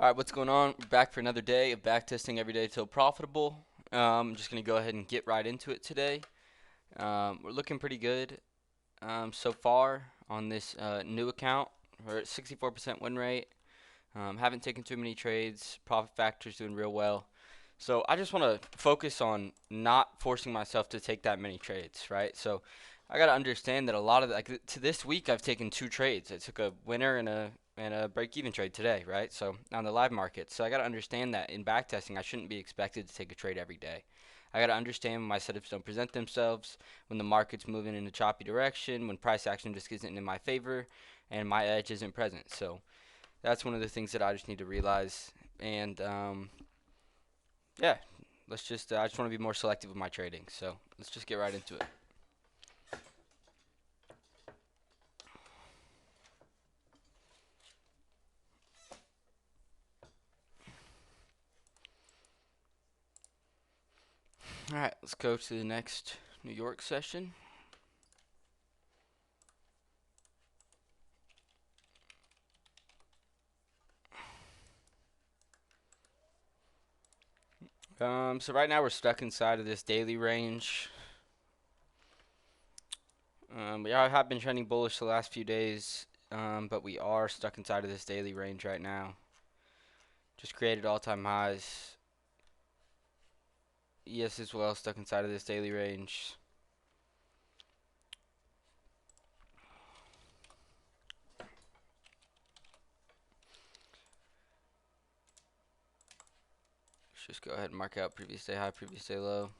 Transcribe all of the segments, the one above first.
Alright, what's going on? We're back for another day of backtesting every day till profitable. I'm just going to go ahead and get right into it today. We're looking pretty good so far on this new account. We're at 64% win rate. Haven't taken too many trades. Profit factor's doing real well. So I just want to focus on not forcing myself to take that many trades, right? So I got to understand that a lot of to this week I've taken two trades. I took a winner and a break-even trade today, right? So on the live market. So I got to understand that in backtesting I shouldn't be expected to take a trade every day. I got to understand when my setups don't present themselves, when the market's moving in a choppy direction, when price action just isn't in my favor, and my edge isn't present. So that's one of the things that I just need to realize. And yeah, I just want to be more selective with my trading. So let's just get right into it. All right, let's go to the next New York session. So right now we're stuck inside of this daily range. We have been trending bullish the last few days, but we are stuck inside of this daily range right now. Just created all-time highs. ES as well, stuck inside of this daily range. Let's just go ahead and mark out previous day high, previous day low.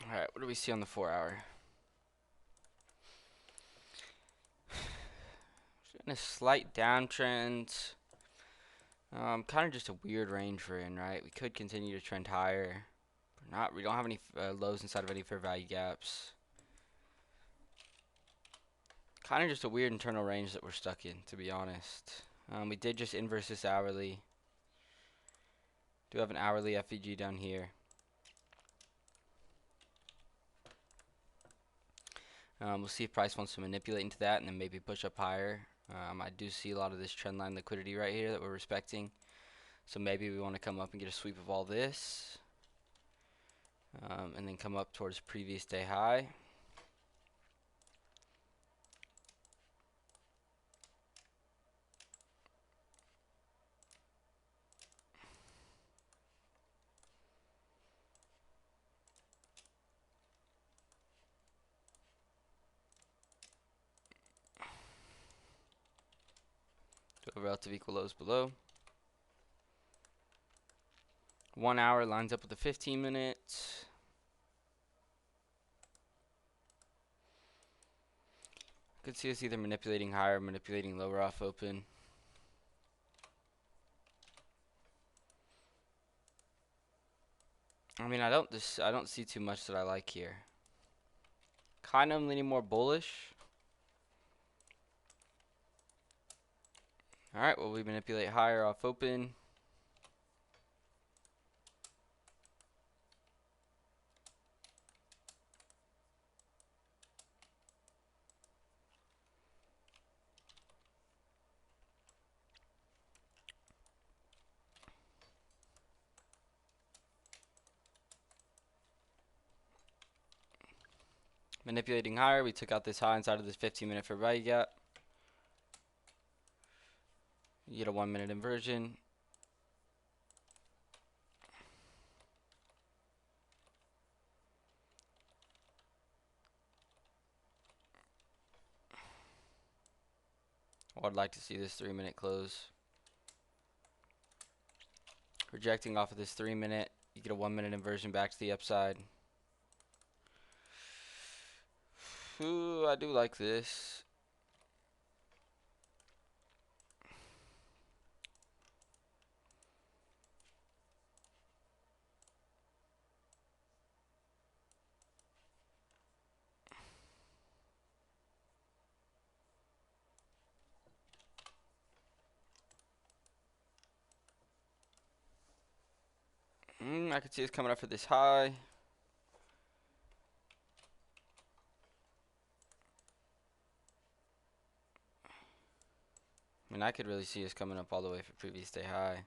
Alright, what do we see on the 4-hour? In a slight downtrend. Kind of just a weird range we're in, right? We could continue to trend higher. But not. We don't have any lows inside of any fair value gaps. Kind of just a weird internal range that we're stuck in, to be honest. We did just inverse this hourly. Do have an hourly IFVG down here. We'll see if price wants to manipulate into that and then maybe push up higher. I do see a lot of this trend line liquidity right here that we're respecting. So maybe we want to come up and get a sweep of all this. And then come up towards previous day high. Do a relative equal lows below. 1 hour lines up with the 15 minutes. Could see us either manipulating higher or manipulating lower off open. I mean, I don't see too much that I like here. Kind of leaning more bullish. All right, well, we manipulate higher off open. Manipulating higher, we took out this high inside of this 15-minute fair value gap. You get a 1-minute inversion. I'd like to see this 3-minute close. Rejecting off of this 3-minute, you get a 1-minute inversion back to the upside. Ooh, I do like this. I could see it's coming up for this high. I mean, I could really see us coming up all the way for previous day high.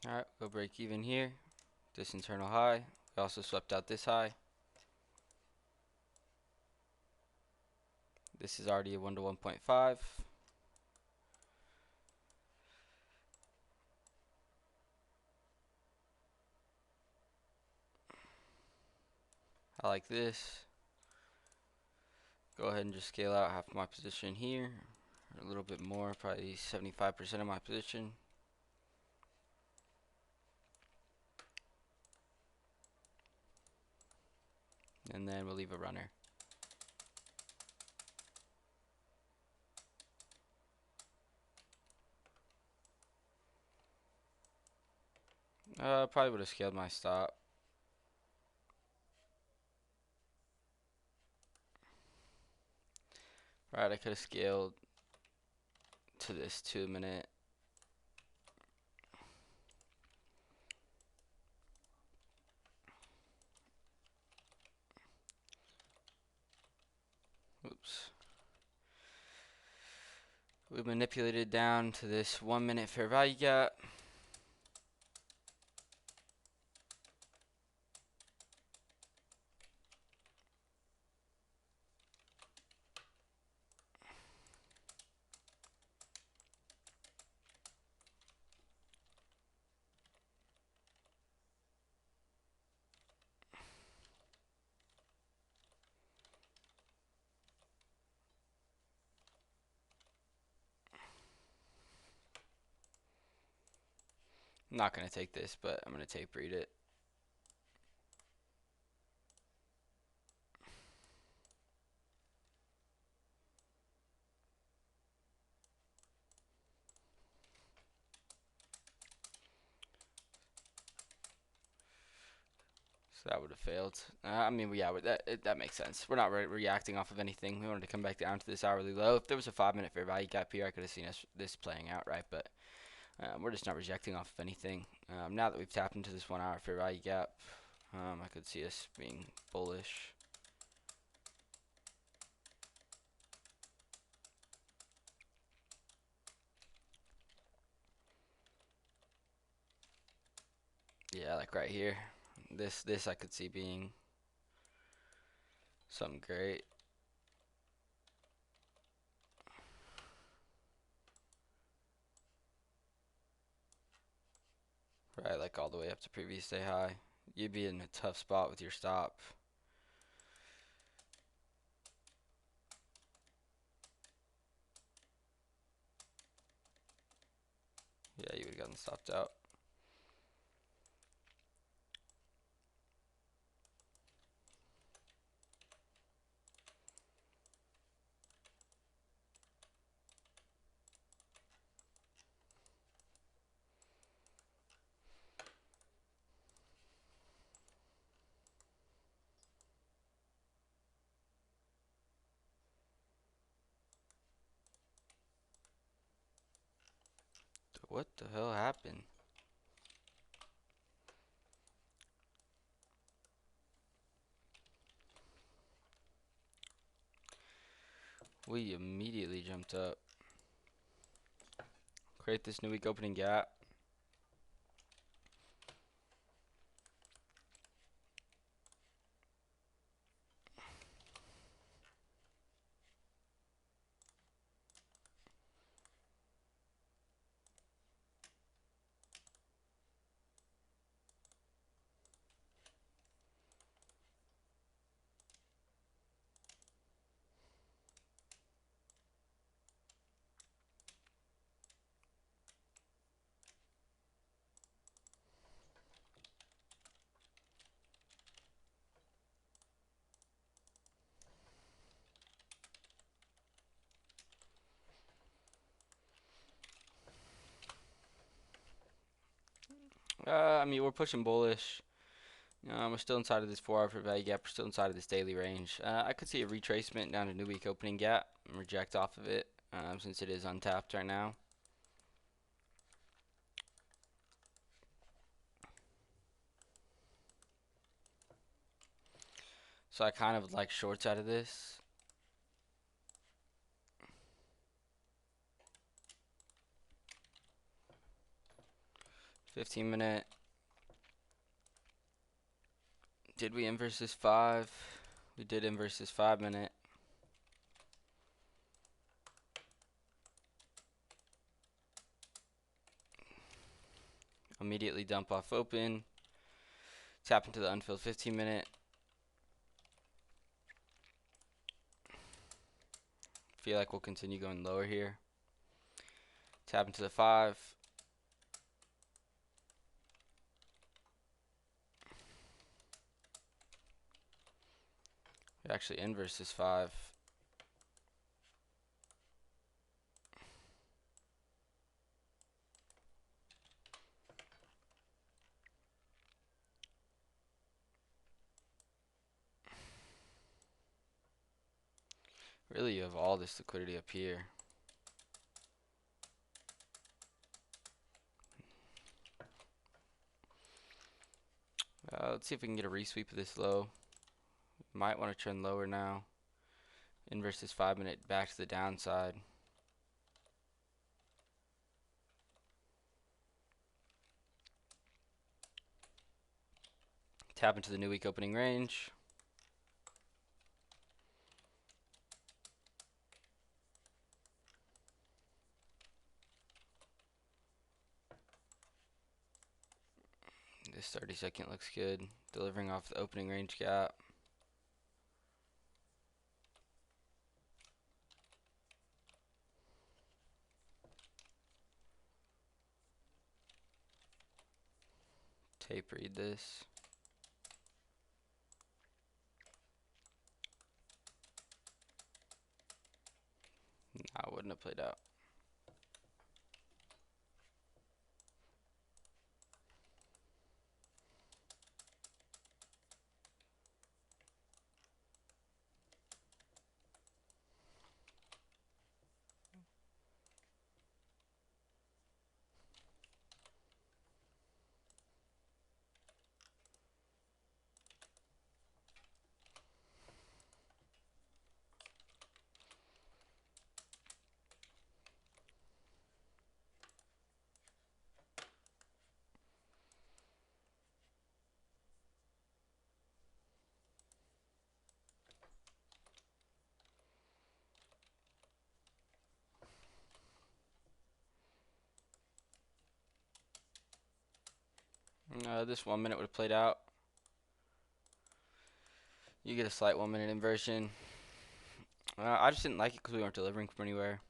Alright, we'll break even here. This internal high. We also swept out this high. This is already a 1 to 1.5. I like this. Go ahead and just scale out half my position here. Or a little bit more, probably 75% of my position. And then we'll leave a runner. Probably would have scaled my stop. Right, I could have scaled to this 2 minute. Oops. We manipulated down to this 1 minute fair value gap. I'm not going to take this, but I'm going to tape read it. So that would have failed. I mean, yeah, that makes sense. We're not reacting off of anything. We wanted to come back down to this hourly low. If there was a 5 minute fair value gap here, I could have seen this playing out, right? But we're just not rejecting off of anything. Now that we've tapped into this 1 hour fair value gap, I could see us being bullish. Yeah, like right here. This I could see being something great. Right, like all the way up to previous day high. You'd be in a tough spot with your stop. Yeah, you would have gotten stopped out. What the hell happened? We immediately jumped up. Create this new week opening gap. I mean, we're pushing bullish. We're still inside of this 4 hour for value gap. We're still inside of this daily range. I could see a retracement down to new week opening gap and reject off of it since it is untapped right now. So I kind of would like shorts out of this. $15-minute. Did we inverse this 5? We did inverse this 5-minute. Immediately dump off open. Tap into the unfilled 15-minute. Feel like we'll continue going lower here. Tap into the 5. We actually inverse this 5. Really, you have all this liquidity up here. Let's see if we can get a resweep of this low. Might want to trend lower now. Inverse this 5-minute back to the downside. Tap into the new week opening range. This 30-second looks good. Delivering off the opening range gap. Tape read this. I wouldn't have played out. This 1 minute would have played out. You get a slight 1 minute inversion. I just didn't like it because we weren't delivering from anywhere.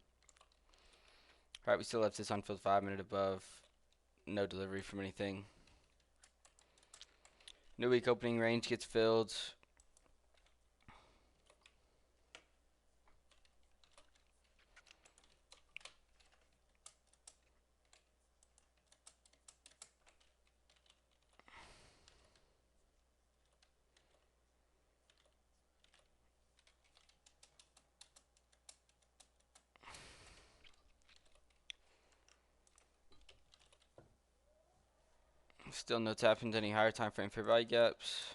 Alright, we still left this unfilled 5-minute above. No delivery from anything. New week opening range gets filled. Still no tap into any higher time frame fair value gaps.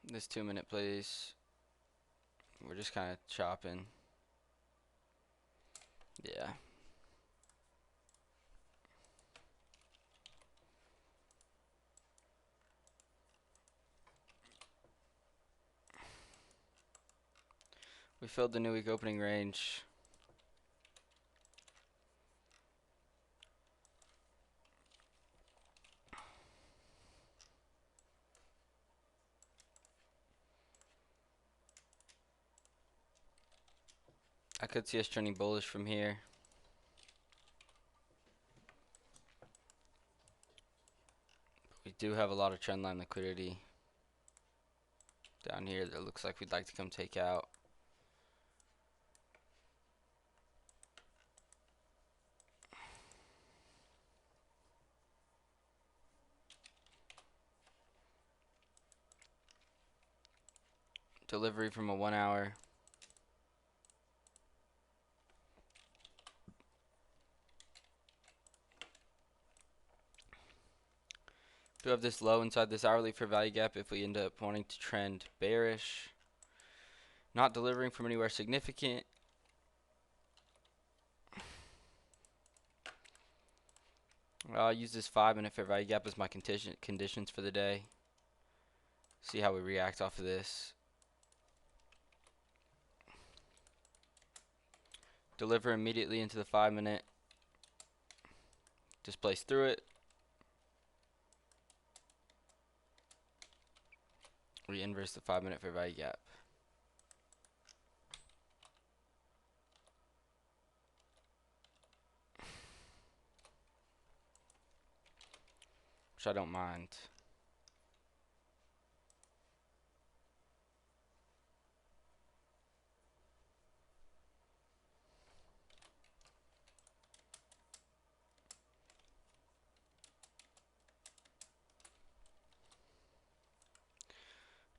This 2 minute plays. We're just kind of chopping. Yeah. We filled the new week opening range. I could see us trending bullish from here. We do have a lot of trendline liquidity down here that looks like we'd like to come take out. Delivery from a 1 hour. Do have this low inside this hourly for value gap if we end up wanting to trend bearish. Not delivering from anywhere significant. I'll use this 5-minute fair value gap as my conditions for the day. See how we react off of this. Deliver immediately into the 5-minute. Displace through it. We inverse the 5-minute fair value gap. Which I don't mind.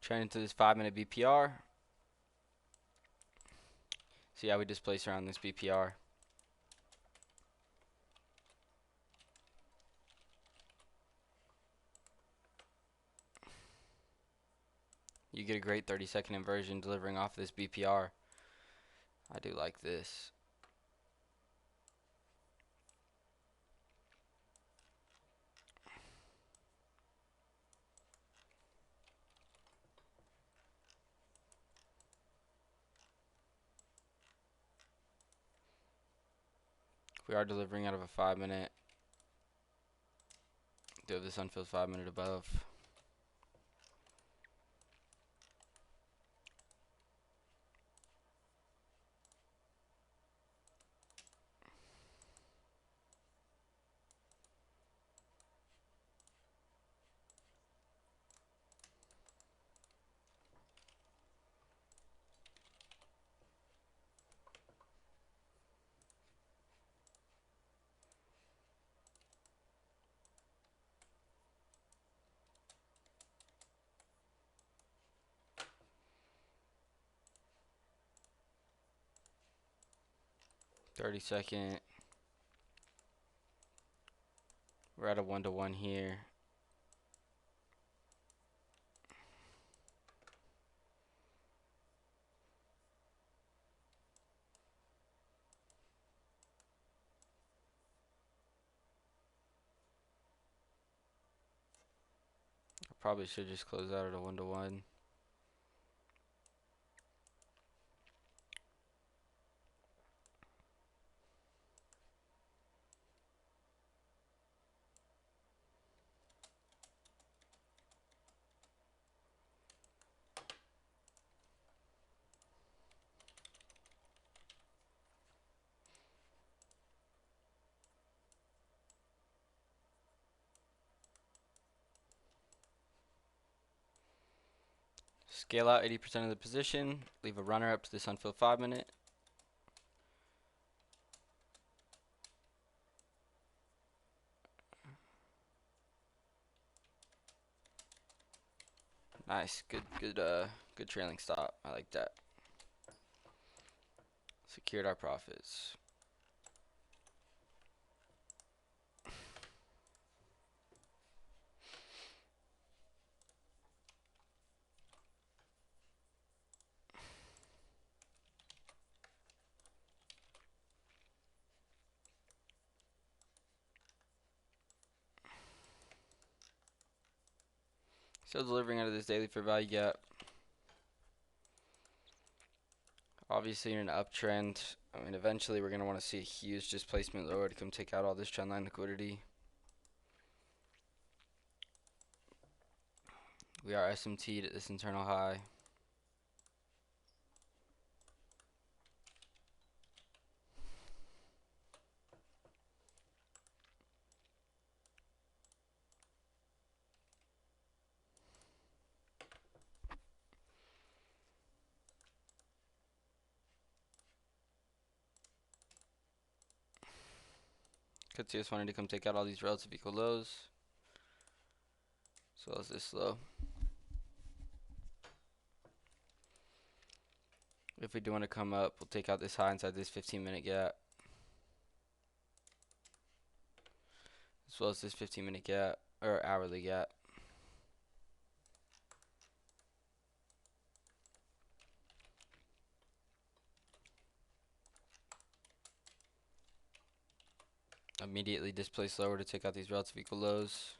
Trend into this 5-minute BPR. See how we displace around this BPR. You get a great 30-second inversion delivering off this BPR. I do like this. We are delivering out of a 5-minute. Do have this unfilled 5-minute above. Second. We're at a 1-to-1 here. I probably should just close out at a 1-to-1. Scale out 80% of the position. Leave a runner up to this unfilled 5-minute. Nice, good trailing stop. I like that. Secured our profits. Still delivering out of this daily fair value gap. Obviously in an uptrend, I mean eventually we're going to want to see a huge displacement lower to come take out all this trendline liquidity. We are SMT'd at this internal high. Could see us wanting to come take out all these relative equal lows, as well as this low. If we do want to come up, we'll take out this high inside this 15-minute gap, as well as this 15-minute gap, or hourly gap. Immediately displace lower to take out these relative equal lows.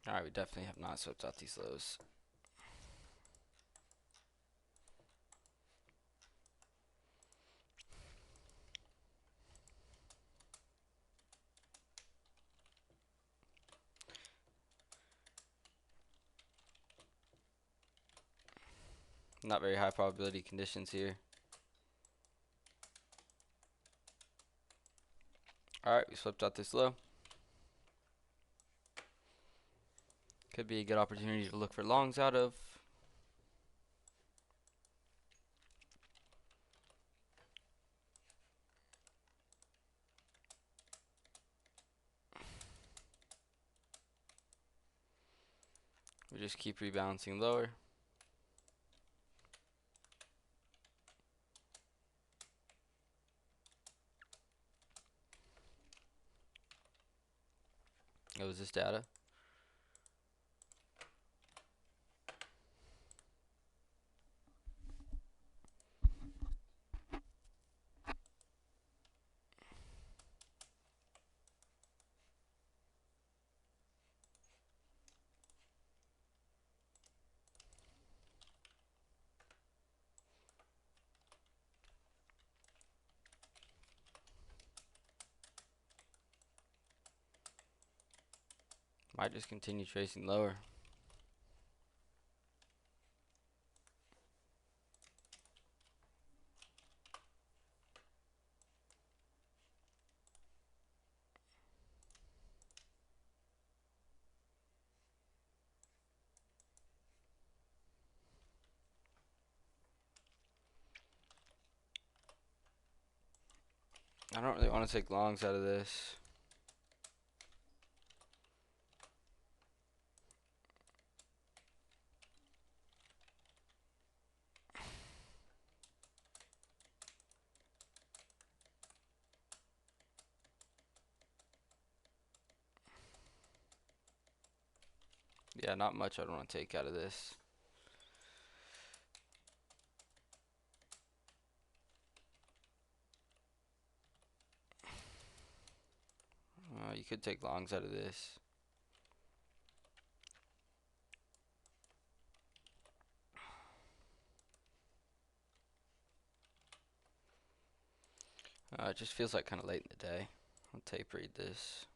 Alright, we definitely have not swept out these lows. Not very high probability conditions here. Alright, we swept out this low. Could be a good opportunity to look for longs out of. We just keep rebalancing lower. What was this data? Might just continue tracing lower. I don't really want to take longs out of this. Yeah, not much I don't want to take out of this. You could take longs out of this. It just feels like kind of late in the day. I'll tape read this.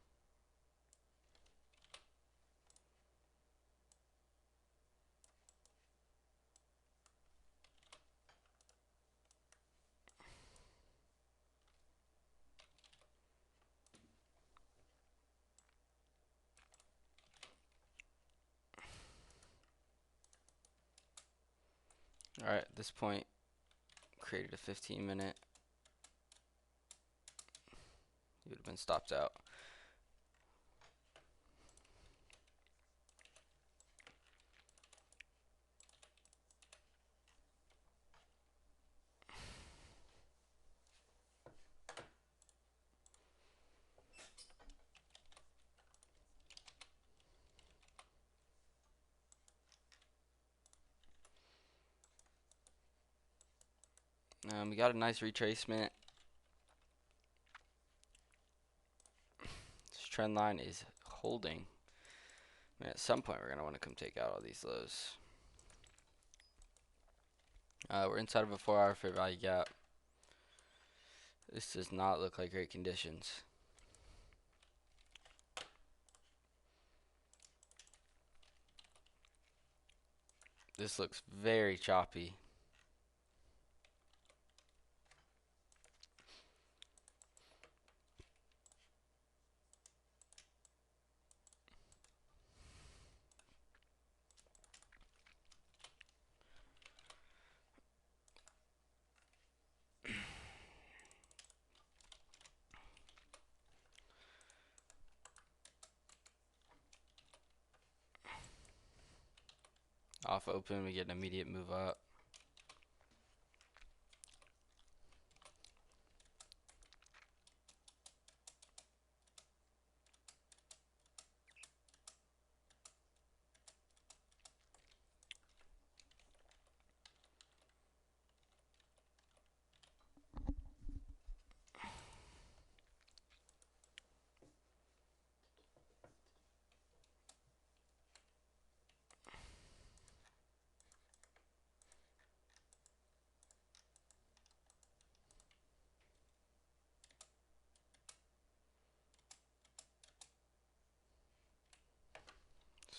Alright, at this point, created a 15-minute. You would have been stopped out. We got a nice retracement. This trend line is holding. I mean, at some point we're going to want to come take out all these lows. We're inside of a 4-hour fair value gap. This does not look like great conditions. This looks very choppy. Off open, we get an immediate move up.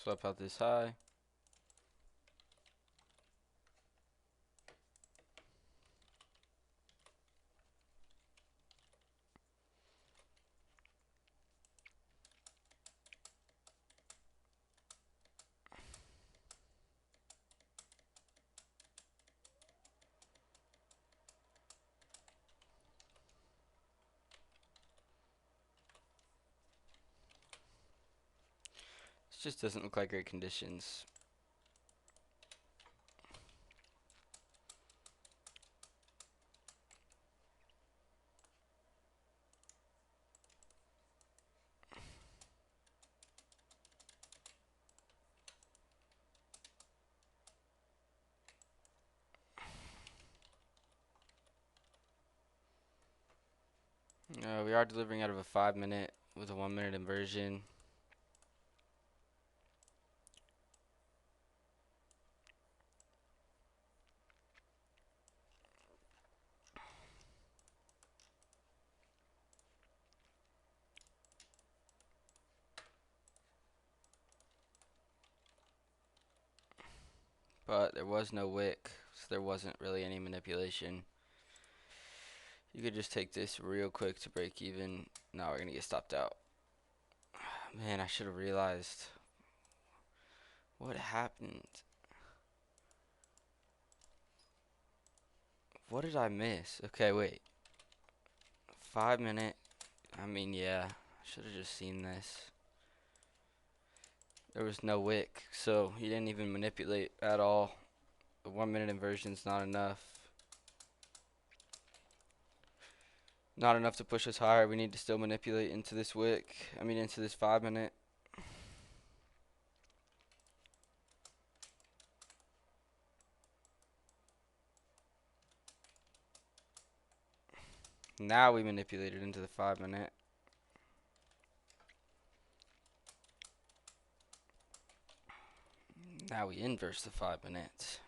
Swap out this high. This just doesn't look like great conditions. We are delivering out of a 5-minute with a 1-minute inversion. But there was no wick, so there wasn't really any manipulation. You could just take this real quick to break even. Now we're gonna get stopped out. Man, I should have realized what happened. What did I miss? Okay, wait. 5-minute. I mean, yeah, I should have just seen this. There was no wick, so he didn't even manipulate at all. The 1-minute inversion's not enough. Not enough to push us higher. We need to still manipulate into this wick. I mean, into this 5-minute. Now we manipulated into the 5-minute. Now we inverse the 5 minutes.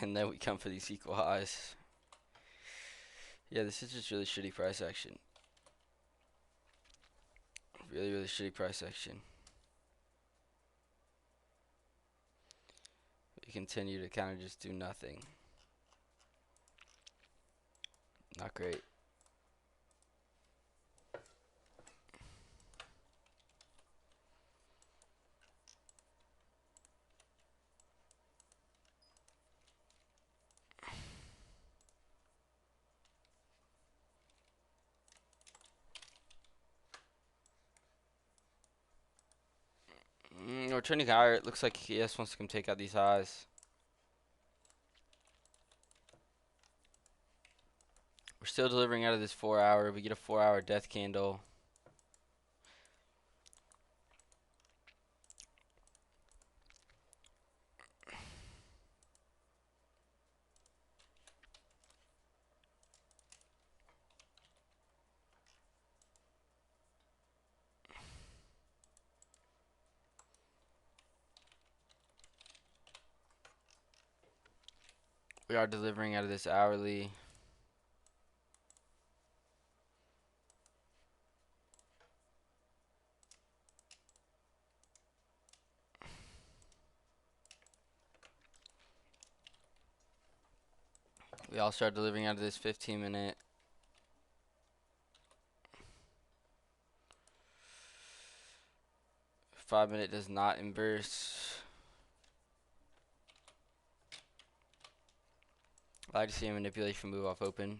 And then we come for these equal highs. Yeah, this is just really shitty price action. Really, really shitty price action. We continue to kind of just do nothing. Not great. We're turning higher. It looks like ES wants to come take out these highs. We're still delivering out of this 4-hour. We get a 4-hour death candle. We are delivering out of this hourly. We also are delivering out of this 15-minute. Five-minute does not inverse. I like to see a manipulation move off open.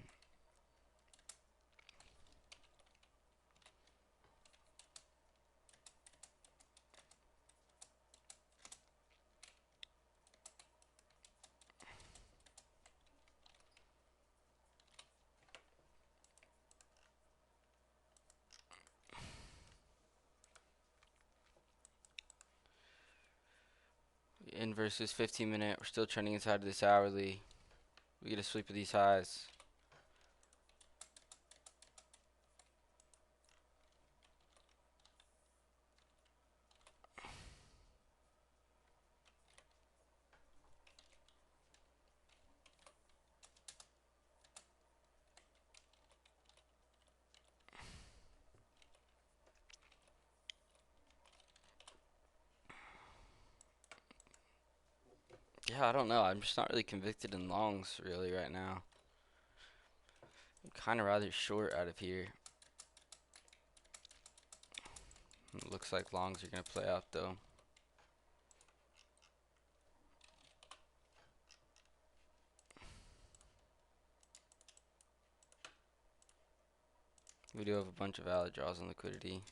Inverse is 15-minute. We're still trending inside of this hourly. We get a sweep of these highs. Yeah, I don't know. I'm just not really convicted in longs really right now. I'm kind of rather short out of here. It looks like longs are going to play out though. We do have a bunch of valid draws on liquidity.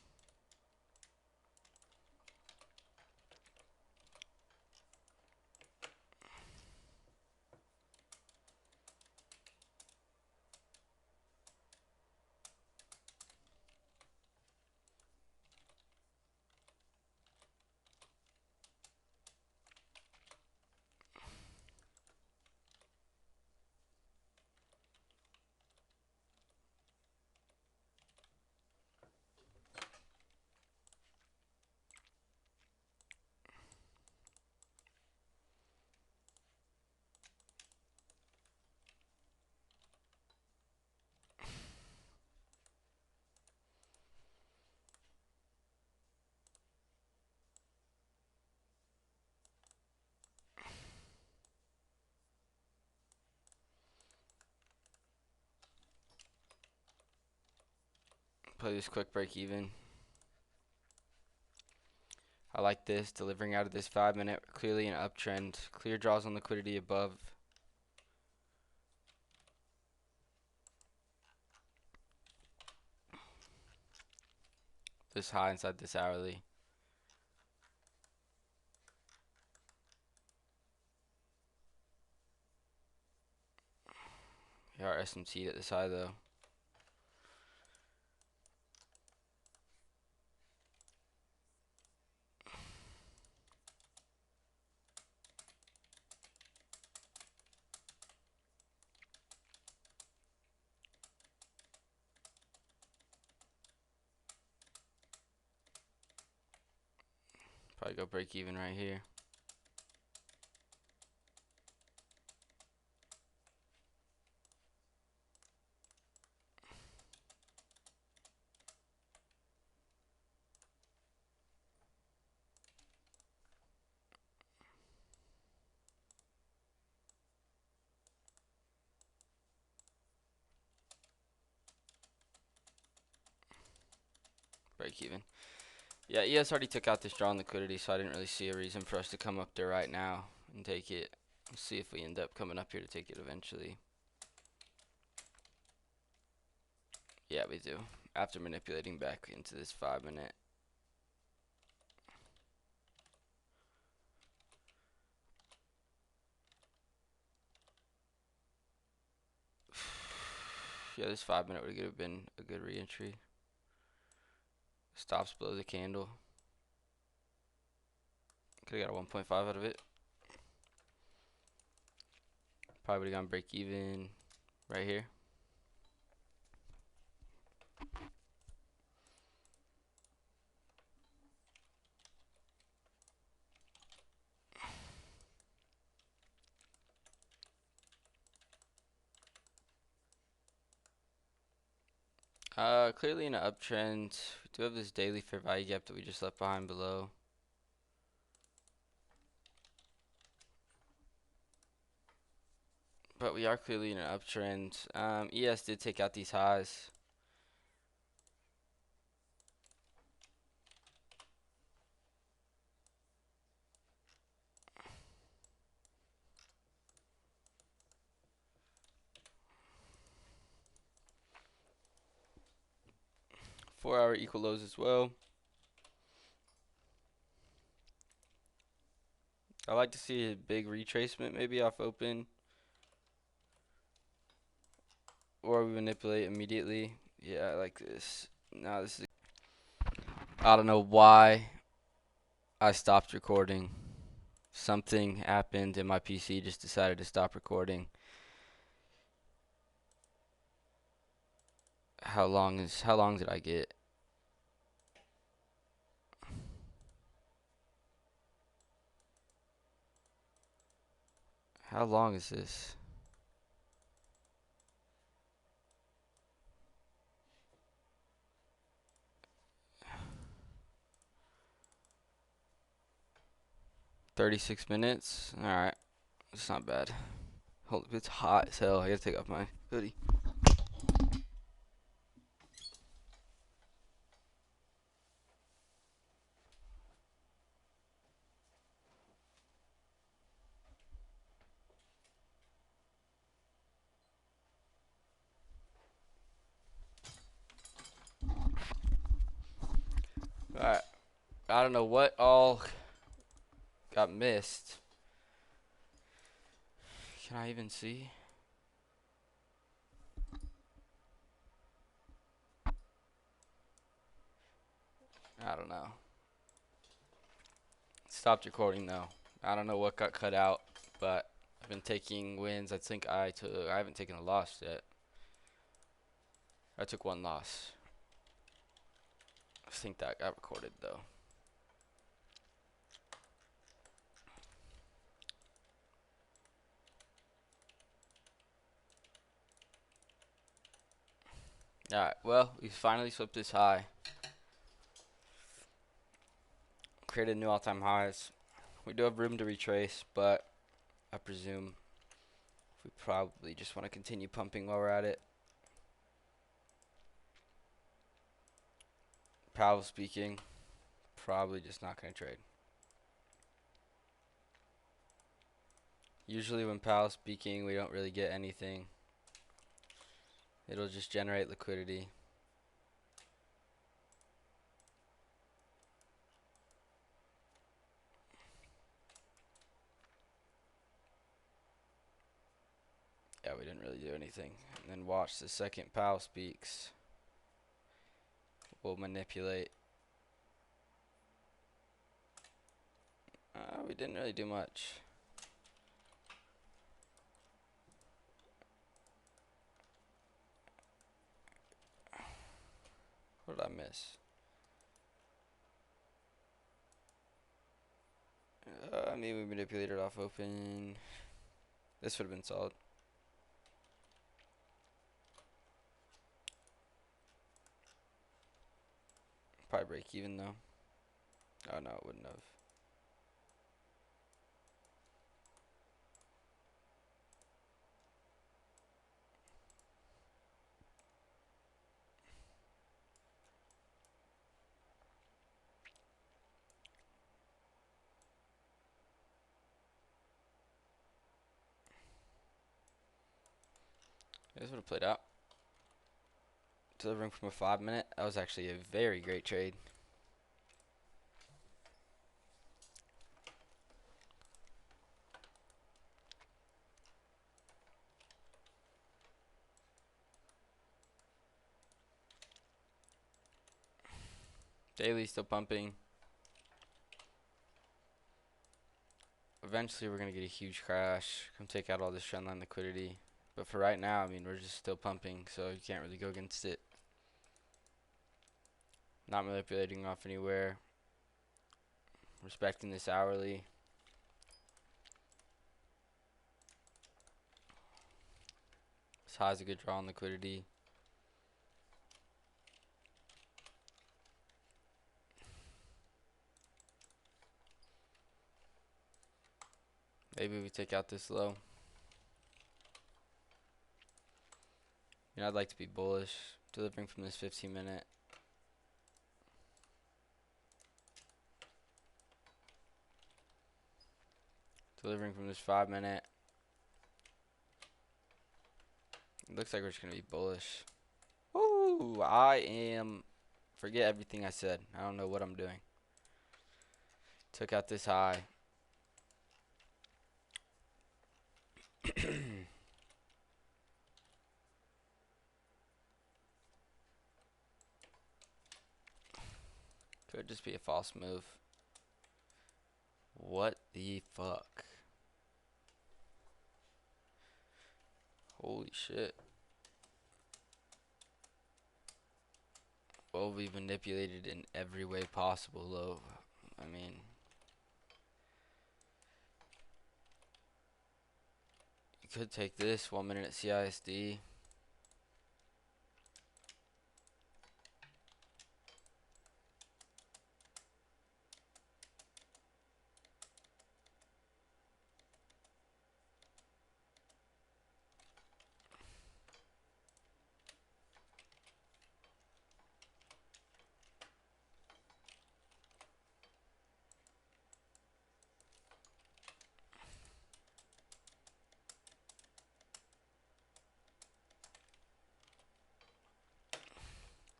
Play this quick break even. I like this, delivering out of this 5-minute, clearly an uptrend. Clear draws on liquidity above. This high inside this hourly. We are SMT at this high though. Probably go break even right here. Break even. Yeah, ES already took out this draw on liquidity, so I didn't really see a reason for us to come up there right now and take it. Let's see if we end up coming up here to take it eventually. Yeah, we do. After manipulating back into this 5-minute. Yeah, this 5-minute would have been a good re-entry. Stops below the candle. Could have got a 1.5 out of it. Probably would have gone break even right here. Clearly in an uptrend. We do have this daily fair value gap that we just left behind below. But we are clearly in an uptrend. ES did take out these highs. Four-hour equal lows as well. I like to see a big retracement maybe off open. Or we manipulate immediately. Yeah, I like this. Now this is... I don't know why I stopped recording. Something happened and my PC just decided to stop recording. How long did I get? How long is this? $36. Alright. It's not bad. Hold, it's hot as hell. I gotta take off my hoodie. Alright. I don't know what all got missed. Can I even see? I don't know. Stopped recording though. I don't know what got cut out, but I've been taking wins. I think I haven't taken a loss yet. I took one loss. I think that got recorded though. Alright, well, we finally swept this high. Created new all-time highs. We do have room to retrace, but I presume we probably just want to continue pumping while we're at it. Powell speaking, probably just not going to trade. Usually when Powell's speaking, we don't really get anything. It'll just generate liquidity. Yeah, we didn't really do anything. And then watch the second Powell speaks. We'll manipulate. We didn't really do much. What did I miss? I mean, we manipulated off open. This would have been solid. Probably break even though. Oh no, it wouldn't have. This would have played out. Delivering from a 5-minute. That was actually a very great trade. Daily still pumping. Eventually we're going to get a huge crash. Come take out all this trendline liquidity. But for right now, I mean, we're just still pumping, so you can't really go against it. Not manipulating off anywhere. Respecting this hourly. This high is a good draw on liquidity. Maybe we take out this low. You know, I'd like to be bullish. Delivering from this 15-minute. Delivering from this 5-minute. It looks like we're just going to be bullish. Woo! Forget everything I said. I don't know what I'm doing. Took out this high. Could just be a false move. What the fuck? Holy shit. Well, we've manipulated in every way possible, though. I mean, you could take this 1 minute at CISD.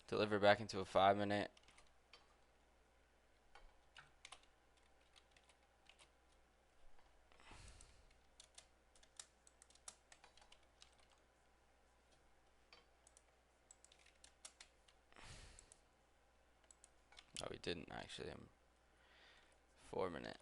Deliver back into a 5-minute. No, we didn't actually. 4-minute.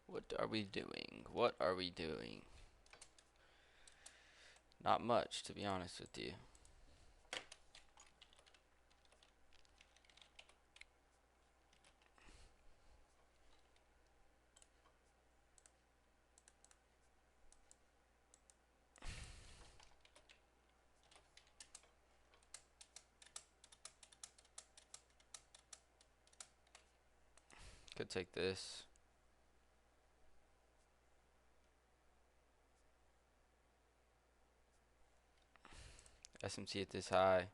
What are we doing? What are we doing? Not much, to be honest with you. Could take this. SMT at this high.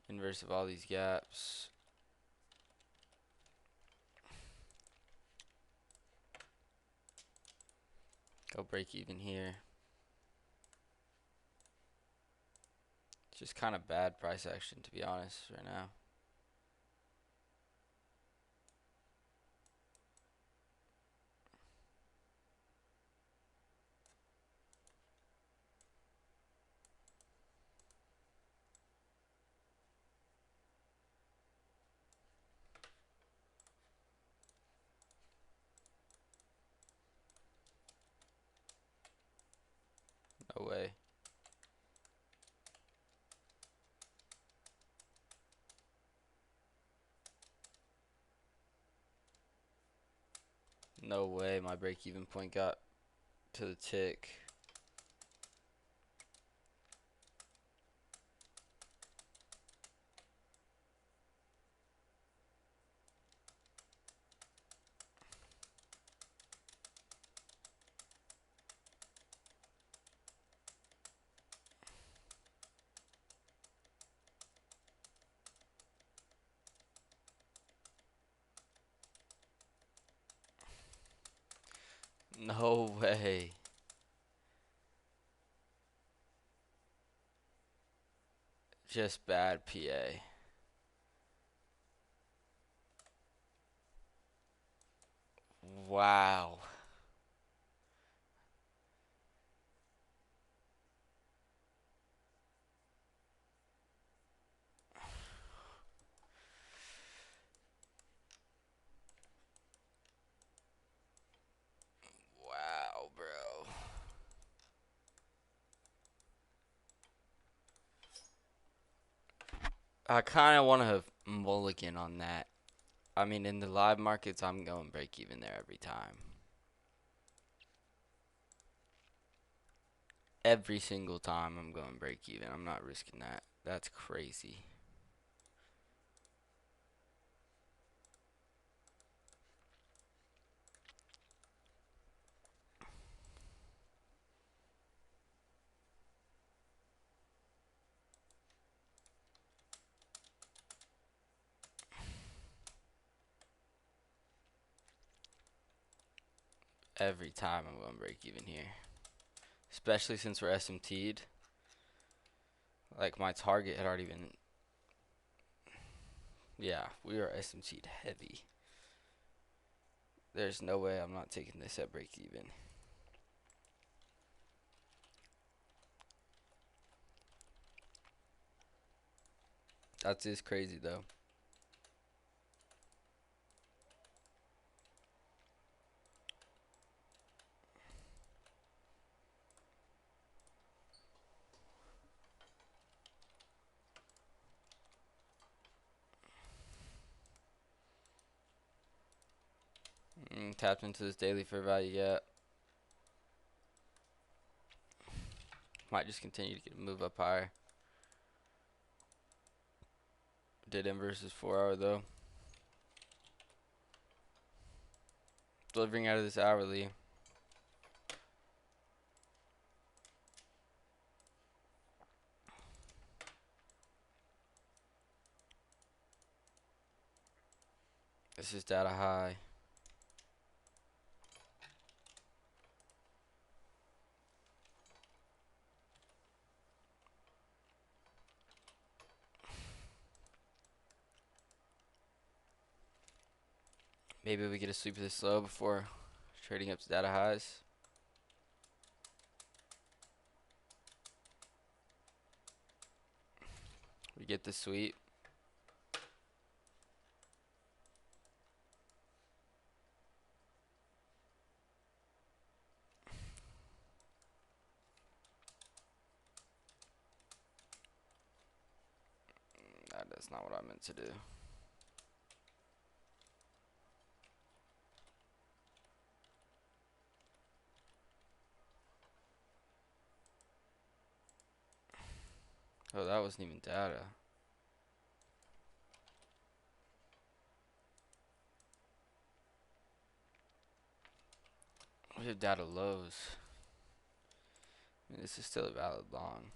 Inverse of all these gaps. Go break even here. It's just kind of bad price action, to be honest, right now. No way. No way my break-even point got to the tick. No way. Just bad PA. Wow. I kind of want to mulligan on that. I mean, in the live markets, I'm going break even there every time. Every single time I'm going break even. I'm not risking that. That's crazy. Every time I'm going break even here. Especially since we're SMT'd. Like my target had already been. Yeah, we are SMT'd heavy. There's no way I'm not taking this at break even. That's just crazy though. Tapped into this daily fair value gap. Might just continue to get a move up higher. Did inverses 4 hour though. Delivering out of this hourly. This is data high. Maybe we get a sweep of this low before trading up to data highs. We get the sweep. That's not what I meant to do. Oh, that wasn't even data. We have data lows. I mean, this is still a valid long.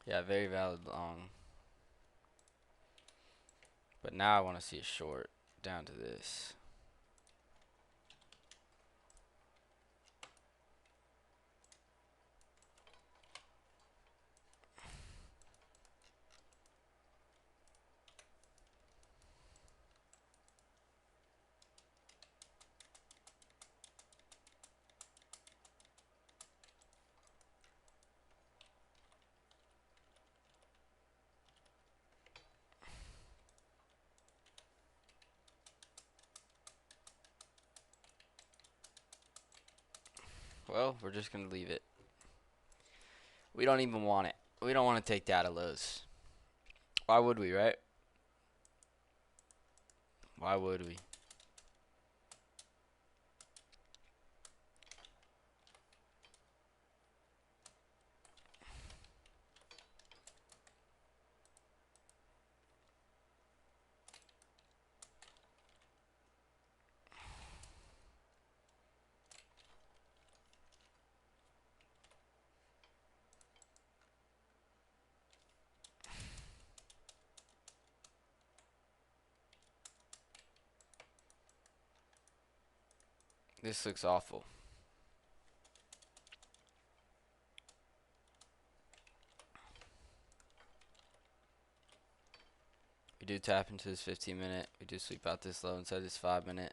Yeah, very valid long. But now I want to see a short down to this. Well, we're just going to leave it. We don't even want it. We don't want to take data lows. Why would we, right? Why would we? This looks awful. We do tap into this 15-minute. We do sweep out this low inside this 5-minute.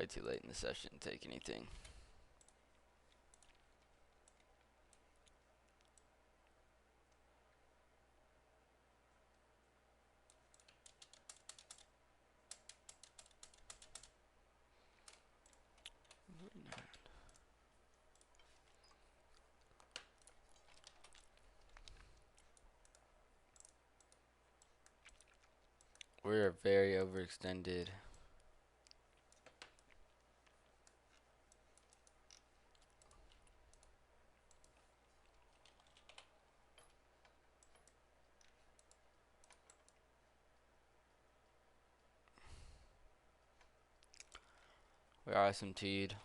too late in the session to take anything. We're very overextended. We're ISMT'd.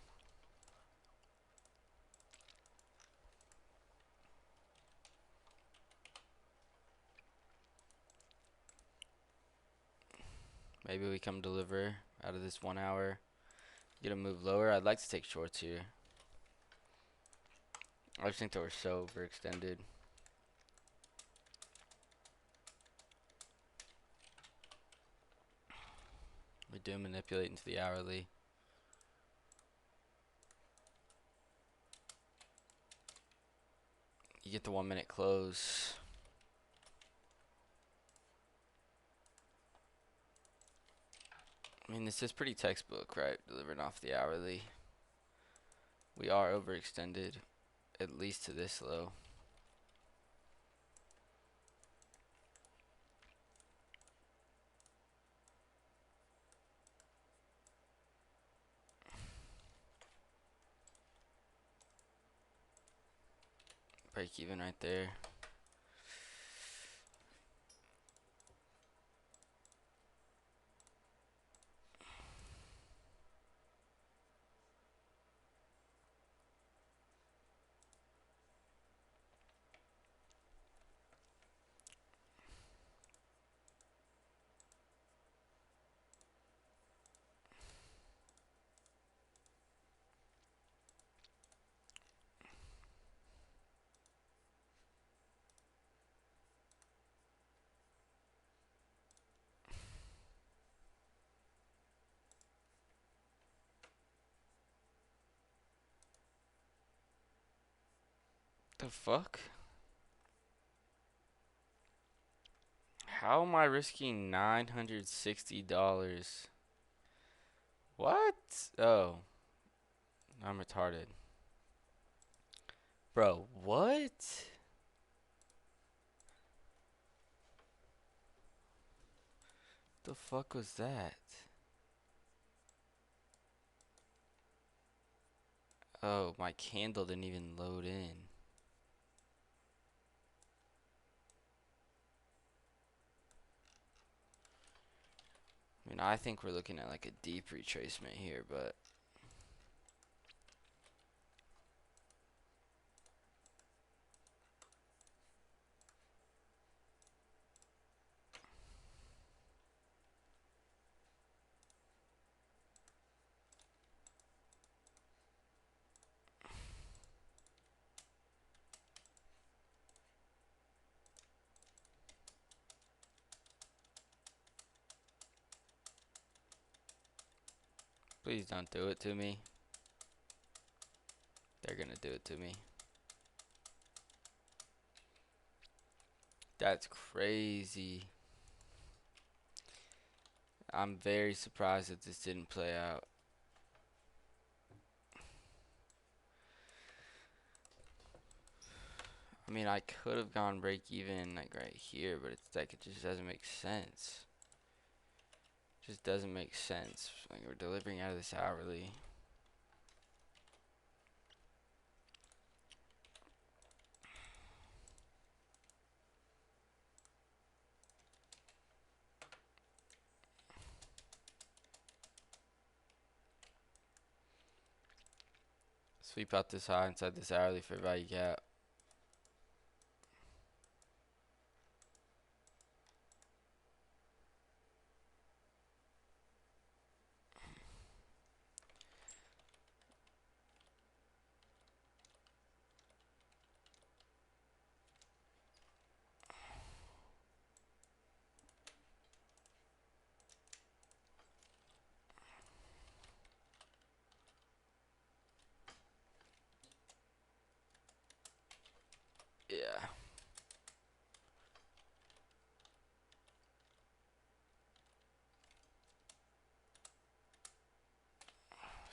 Maybe we come deliver out of this 1 hour. Get a move lower. I'd like to take shorts here. I just think that we're so overextended. We do manipulate into the hourly. You get the 1 minute close. I mean, this is pretty textbook, right? Delivering off the hourly. We are overextended, at least to this low. Break even right there. The fuck? How am I risking $960? What? Oh, I'm retarded. Bro, what? The fuck was that? Oh, my candle didn't even load in. I mean, I think we're looking at like a deep retracement here, but please don't do it to me. They're gonna do it to me. That's crazy. I'm very surprised that this didn't play out. I mean, I could have gone break even like right here, but it's like it just doesn't make sense. Just doesn't make sense. Like we're delivering out of this hourly. Sweep out this high inside this hourly for value gap.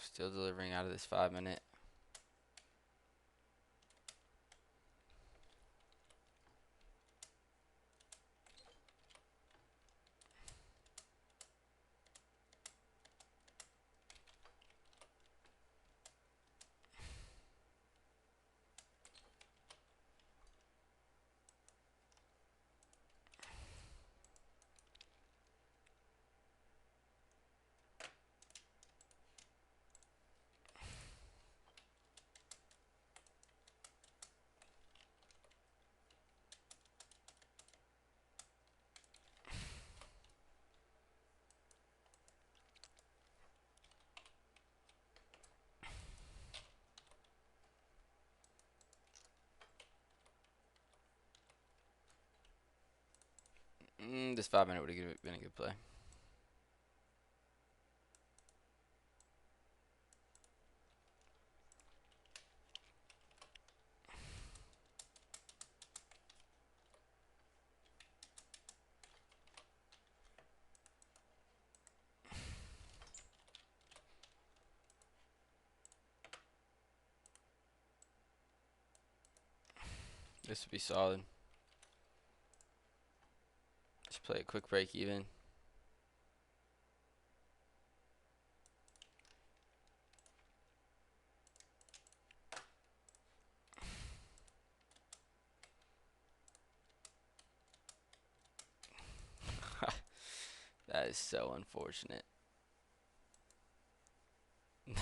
Still delivering out of this 5 minute. This 5 minute would have been a good play. This would be solid. Just play a quick break even. That is so unfortunate.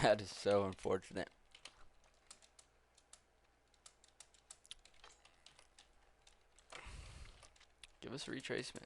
That is so unfortunate. Give us a retracement.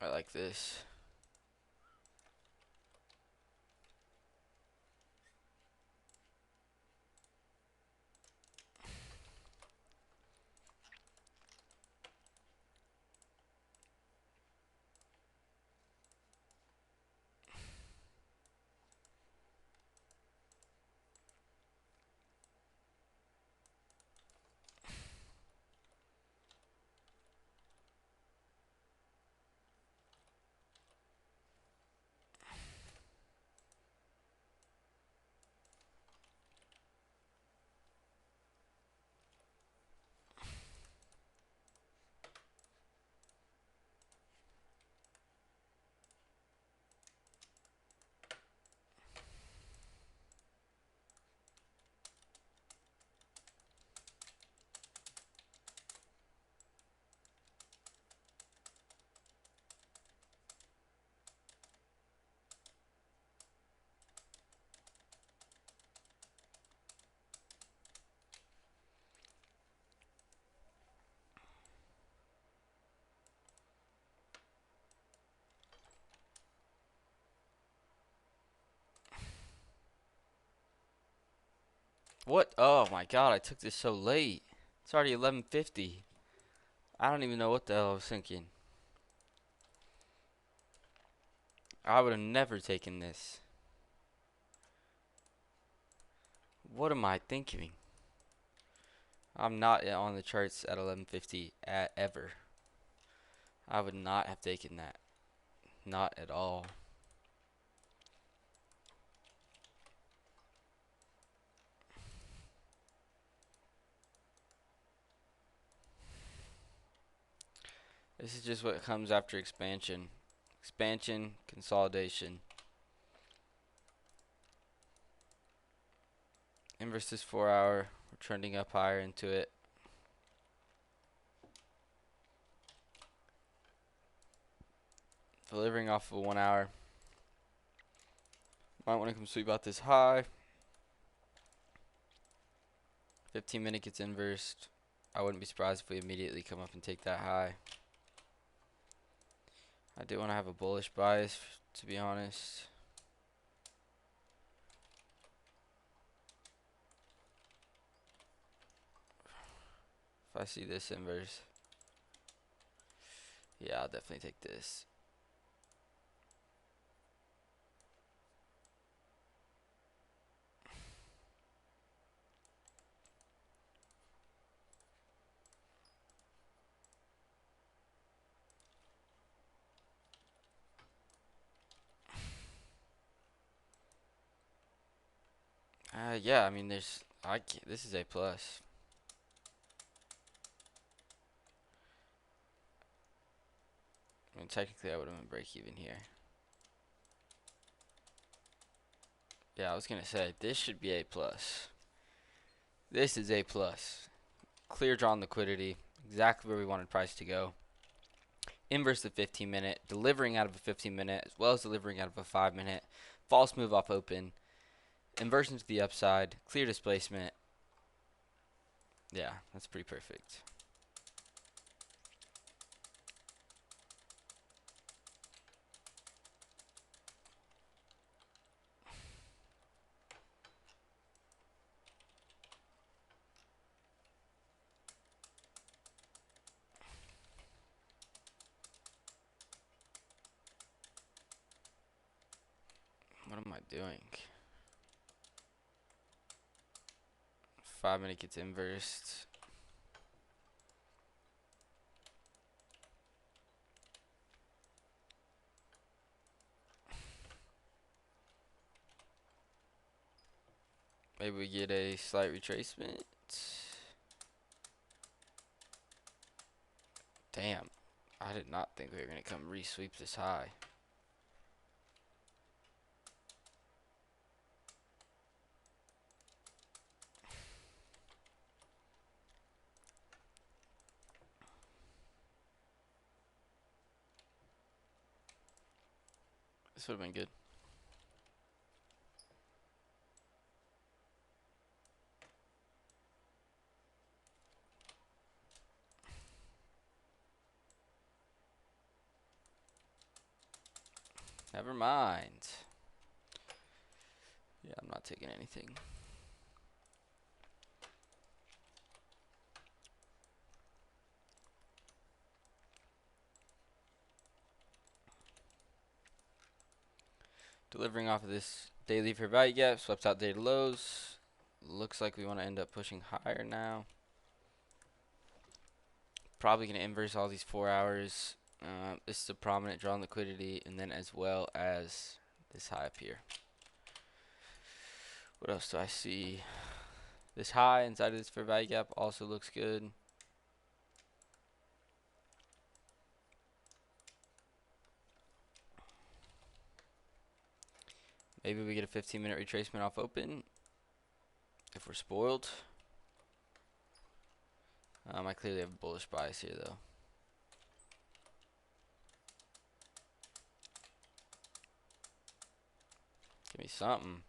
I like this. What? Oh my god, I took this so late. It's already 11:50. I don't even know what the hell I was thinking. I would have never taken this. What am I thinking? I'm not on the charts at 11:50 ever. I would not have taken that. Not at all. This is just what comes after expansion. Expansion, consolidation. Inverse this 4 hour. We're trending up higher into it. Delivering off of 1 hour. Might want to come sweep out this high. 15-minute gets inversed. I wouldn't be surprised if we immediately come up and take that high. I do want to have a bullish bias, to be honest. If I see this inverse, yeah, I'll definitely take this. Yeah, I mean, this is A plus. I mean, technically, I would have been break even here. Yeah, I was gonna say this should be A plus. This is A plus. Clear drawn liquidity, exactly where we wanted price to go. Inverse the 15-minute, delivering out of a 15-minute as well as delivering out of a 5-minute. False move off open. Inversion to the upside, clear displacement. Yeah, that's pretty perfect. What am I doing? 5-minute gets inversed. Maybe we get a slight retracement. Damn, I did not think we were going to come re-sweep this high. This would have been good. Never mind. Yeah, I'm not taking anything. Delivering off of this daily fair value gap, swept out daily lows. Looks like we want to end up pushing higher now. Probably going to inverse all these 4 hours. This is a prominent draw on liquidity, and then as well as this high up here. What else do I see? This high inside of this fair value gap also looks good. Maybe we get a 15-minute retracement off open if we're spoiled. I clearly have a bullish bias here though. Give me something.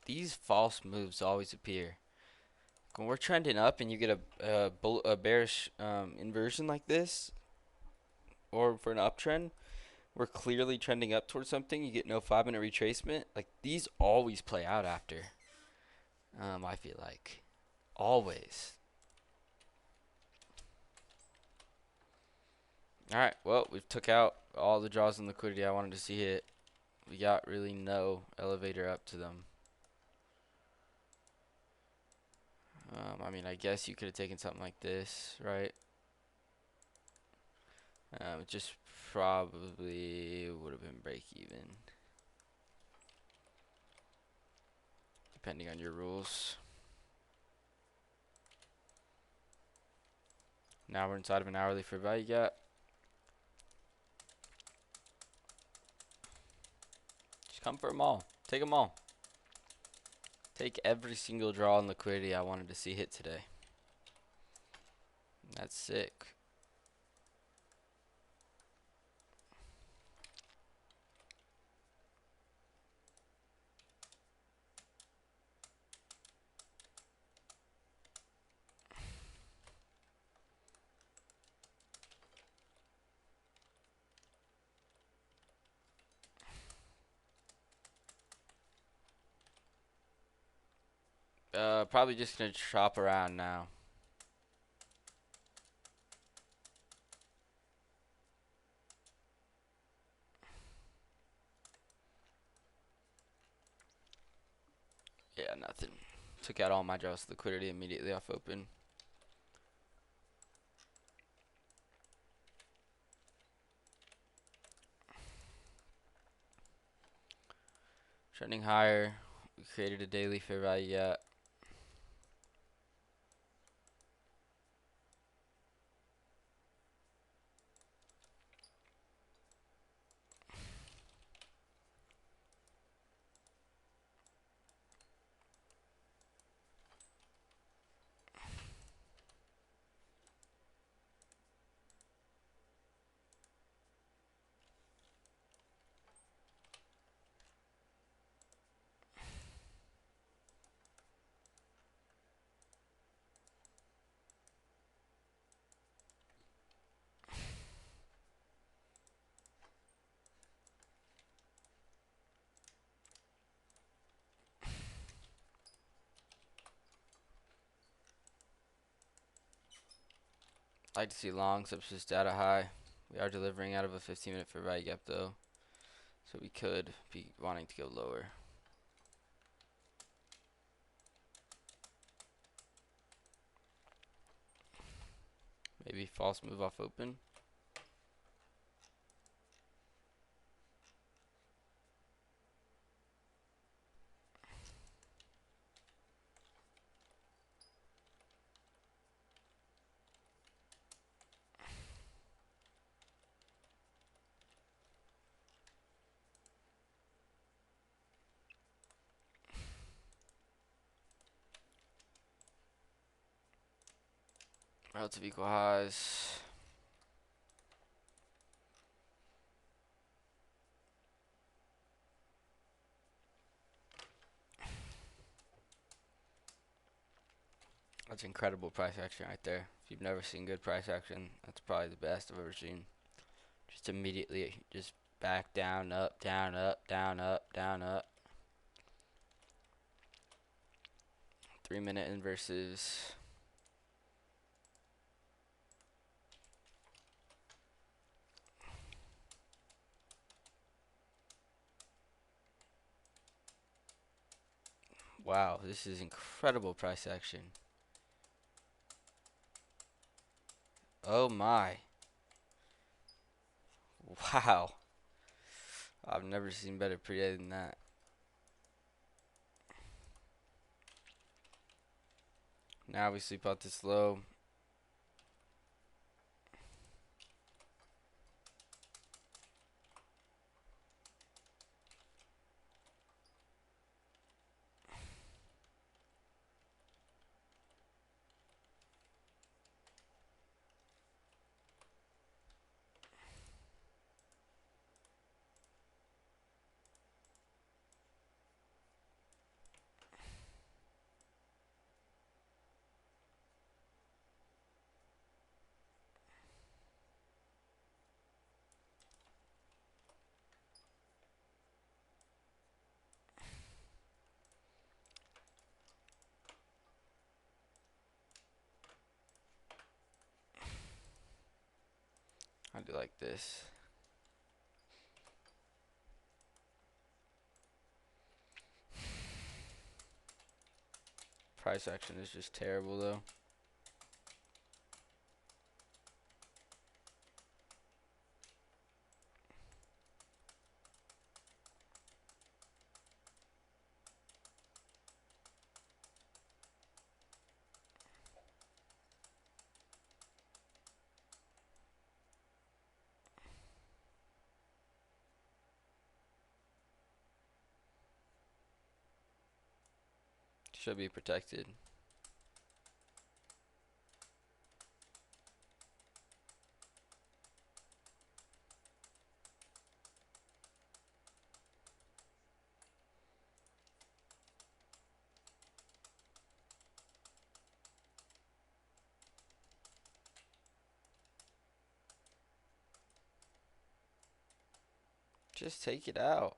These false moves always appear. When we're trending up and you get a bearish inversion like this, or for an uptrend, we're clearly trending up towards something, you get no 5-minute retracement. Like, these always play out after. I feel like. Always. Alright, well, we've took out all the draws and liquidity I wanted to see hit. We got really no elevator up to them. I mean, I guess you could have taken something like this, right? It just probably would have been break even. Depending on your rules. Now we're inside of an hourly fair value gap. Just come for them all. Take them all. Take every single draw on liquidity I wanted to see hit today. That's sick. Probably just gonna shop around now. Yeah, nothing. Took out all my Jaws liquidity immediately off open. Trending higher. We created a daily fair value gap. I like to see long subsist data high. We are delivering out of a 15-minute fair value gap though, so we could be wanting to go lower. Maybe false move off open. Relative equal highs. That's incredible price action right there. If you've never seen good price action, that's probably the best I've ever seen. Just immediately, just back down, up, down, up, down, up, down, up. 3-minute inverses. Wow, this is incredible price action. Oh my. Wow. I've never seen better pre than that. Now we sleep out this low. I do like this. Price action is just terrible though. Should be protected. Just take it out.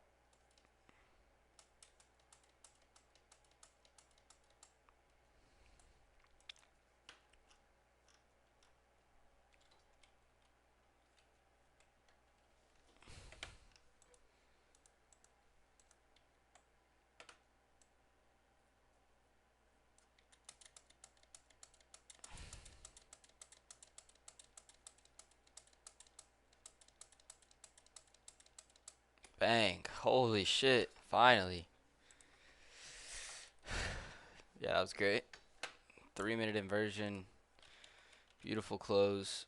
Bang. Holy shit. Finally. Yeah, that was great. 3-minute inversion. Beautiful close.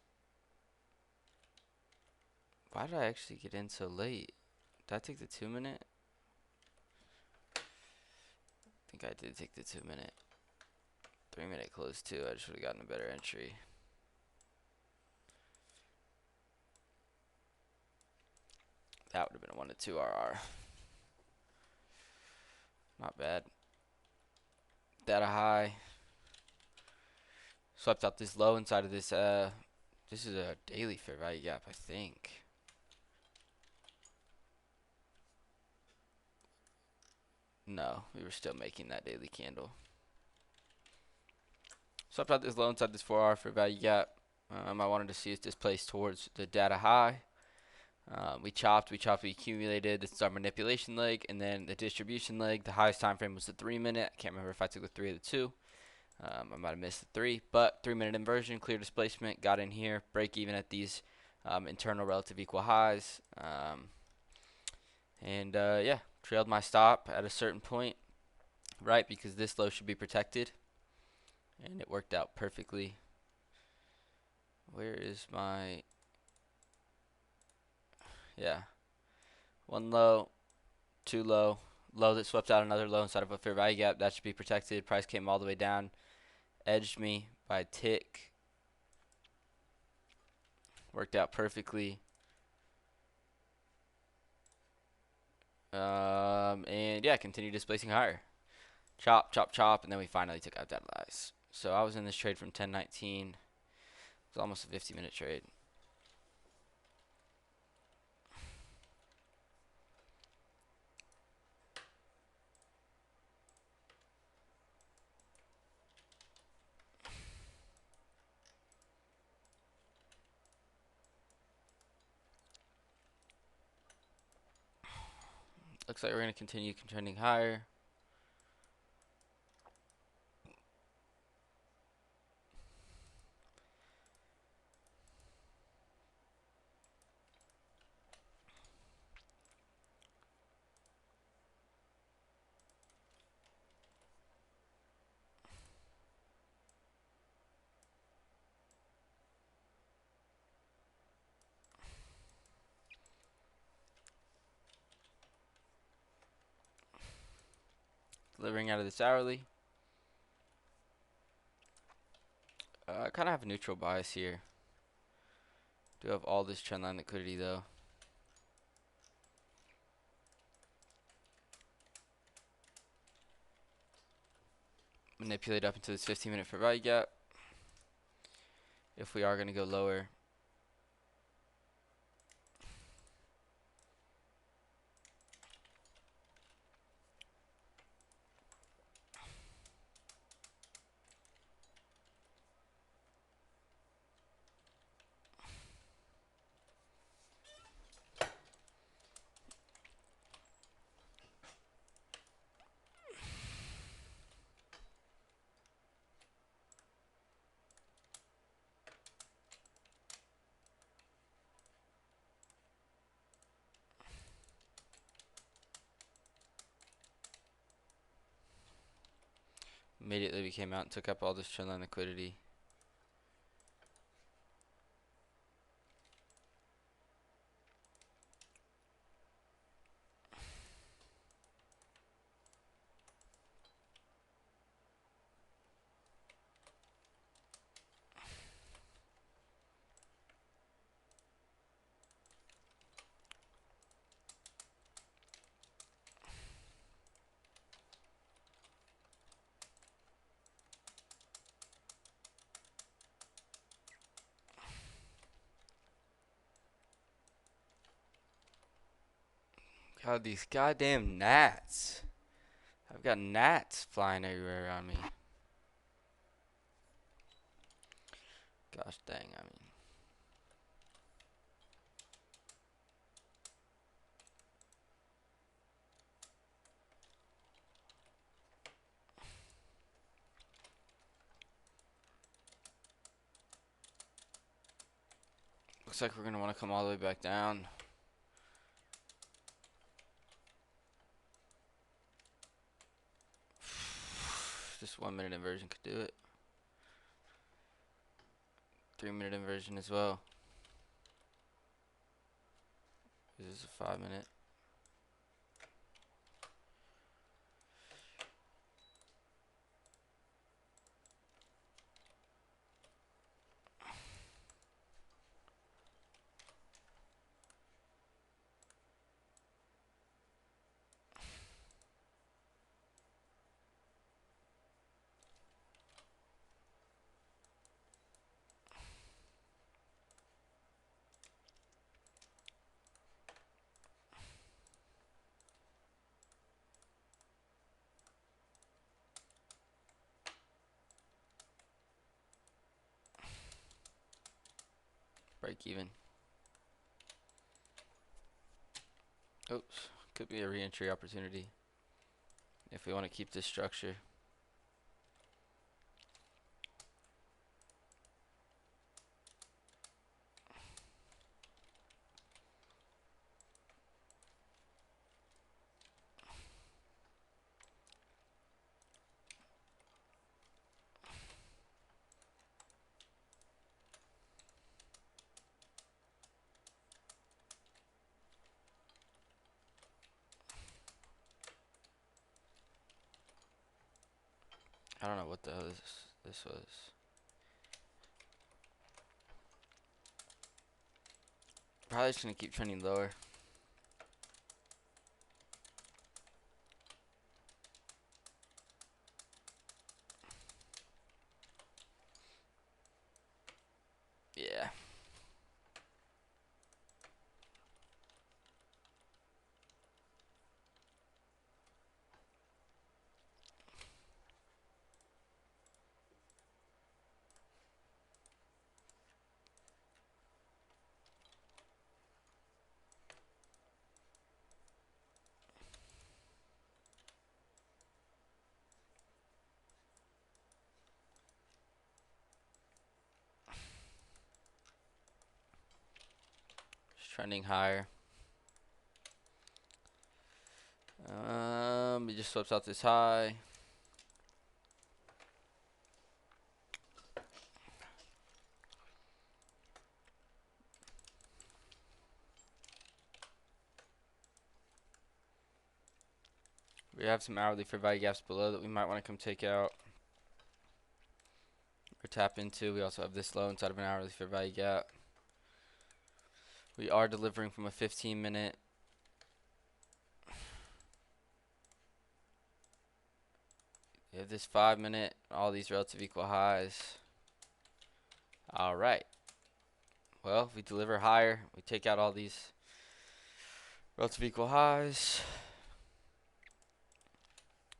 Why did I actually get in so late? Did I take the 2-minute? I think I did take the 2-minute. 3-minute close too. I just would have gotten a better entry. That would have been a 1 to 2 RR. Not bad. Data high. Swept out this low inside of this. This is a daily fair value gap, I think. No, we were still making that daily candle. Swept out this low inside this 4 hour fair value gap. I wanted to see it displaced towards the data high. We chopped, we accumulated. This is our manipulation leg, and then the distribution leg. The highest time frame was the 3-minute. I can't remember if I took the 3 or the 2. I might have missed the 3, but 3-minute inversion, clear displacement, got in here, break even at these internal relative equal highs, yeah, trailed my stop at a certain point, right, because this low should be protected, and it worked out perfectly. Where is my, yeah, 1 low, 2 low, low that swept out another low inside of a fair value gap, that should be protected. Price came all the way down, edged me by a tick, worked out perfectly. And yeah, continue displacing higher. Chop, chop, chop, and then we finally took out that lies. So I was in this trade from 1019. It was almost a 50-minute trade. Looks like we're going to continue trending higher. Delivering out of this hourly. I kind of have a neutral bias here. Do have all this trendline liquidity though. Manipulate up into this 15-minute fair value gap. If we are going to go lower. Immediately we came out and took up all this trendline liquidity. God, these goddamn gnats. I've got gnats flying everywhere around me. Gosh dang, I mean. Looks like we're going to want to come all the way back down. Just 1 minute inversion could do it. 3 minute inversion as well. This is a 5 minute. Break even. Oops. Could be a re-entry opportunity if we want to keep this structure. I don't know what the hell this was. Probably just gonna keep trending lower. Yeah. Just trending higher. It just swept out this high. We have some hourly fair value gaps below that we might want to come take out or tap into. We also have this low inside of an hourly fair value gap. We are delivering from a 15-minute. We have this 5-minute, all these relative equal highs. All right. Well, if we deliver higher, we take out all these relative equal highs.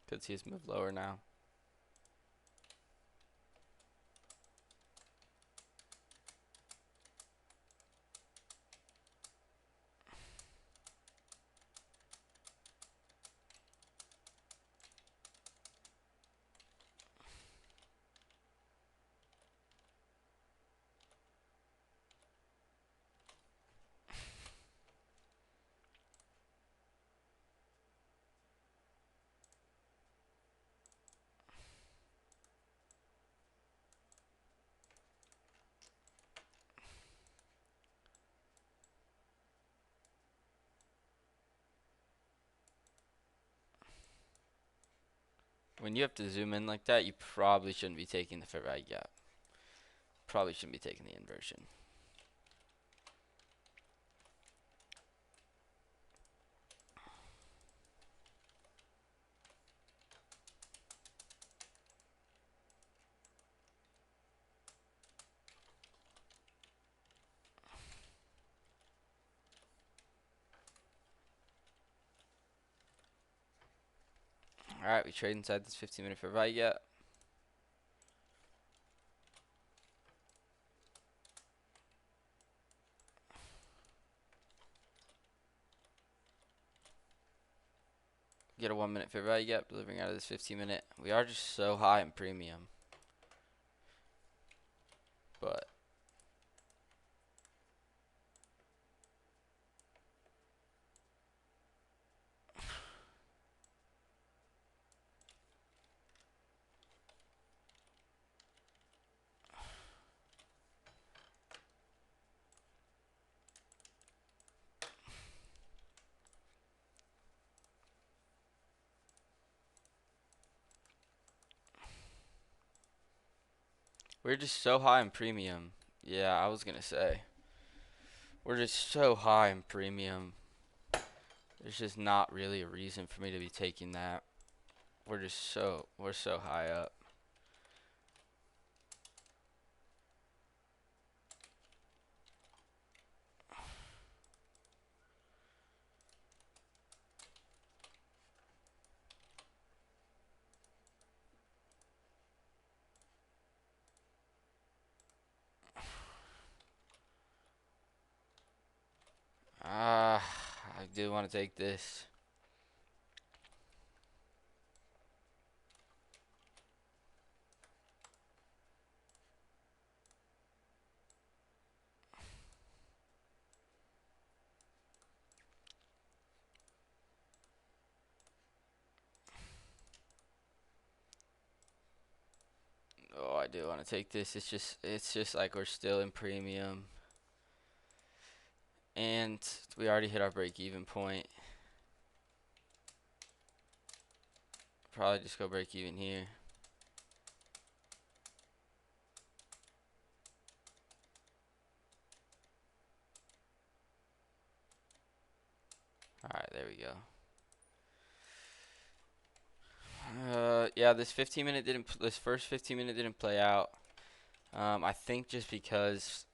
Could see us move lower now. When you have to zoom in like that, you probably shouldn't be taking the fair value gap. Probably shouldn't be taking the inversion. Alright, we trade inside this 15-minute fair value gap. Get a 1-minute fair value gap, delivering out of this 15-minute. We are just so high in premium. But we're just so high in premium. Yeah, I was gonna say. We're just so high in premium. There's just not really a reason for me to be taking that. We're so high up. I do want to take this. Oh, I do want to take this. It's just like we're still in premium. And we already hit our break even point. Probably just go break even here. Alright, there we go. Yeah, this first 15-minute didn't play out. I think just because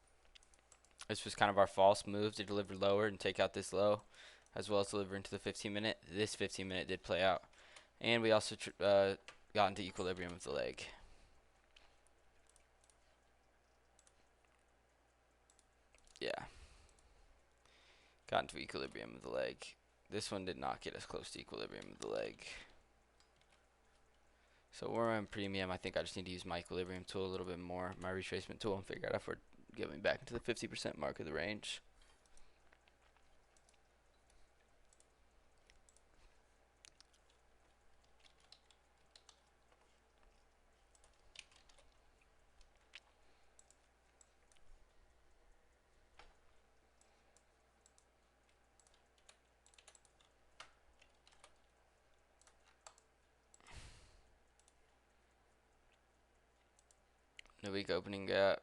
this was kind of our false move to deliver lower and take out this low, as well as deliver into the 15-minute. This 15-minute did play out, and we also got into equilibrium with the leg. Yeah, got into equilibrium with the leg. This one did not get us close to equilibrium with the leg. So we're in premium. I think I just need to use my equilibrium tool a little bit more, my retracement tool, and figure out if we're getting back into the 50% mark of the range. The weak opening gap.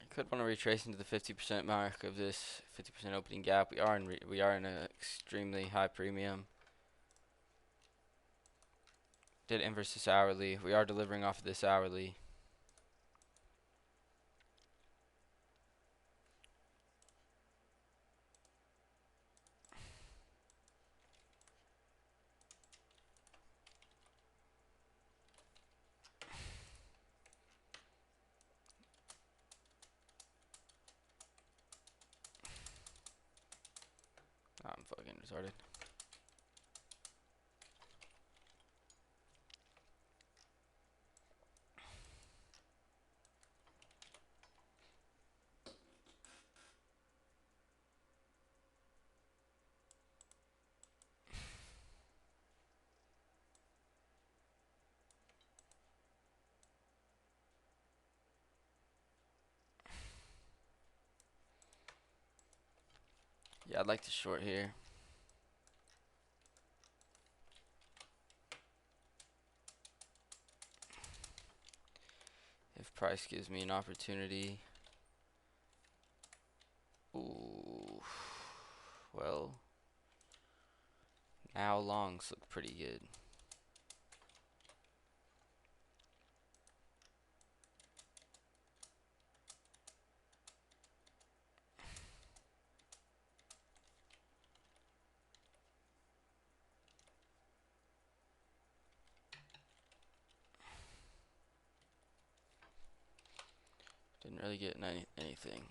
I could want to retrace into the 50% mark of this 50% opening gap. We are in an extremely high premium. Did inverse this hourly. We are delivering off of this hourly. I'm fucking retarded. Yeah, I'd like to short here. If price gives me an opportunity. Ooh. Well, now longs look pretty good. really getting anything.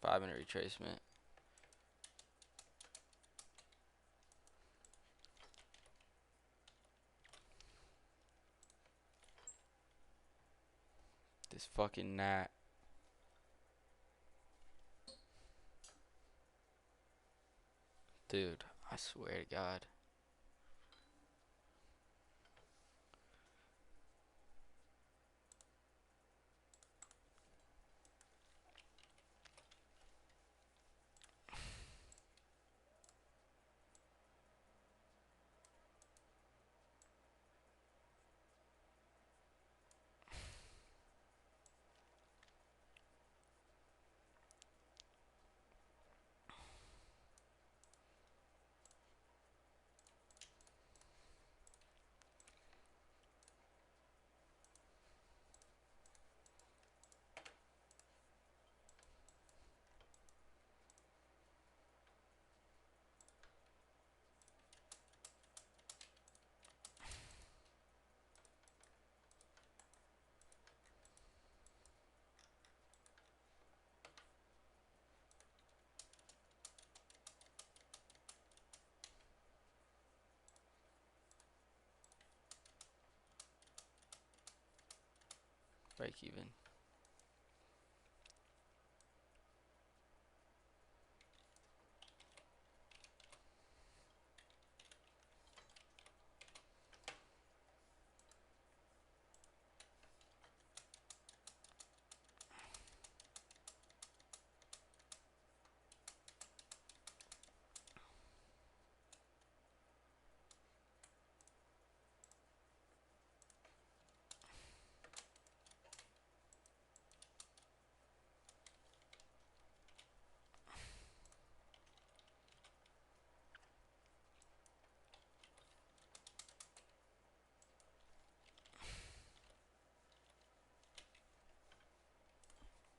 5-minute retracement. This fucking gnat. Dude, I swear to God. Break even.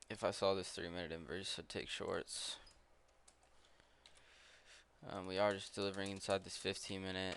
If I saw this 3-minute inverse, I'd take shorts. We are just delivering inside this 15-minute.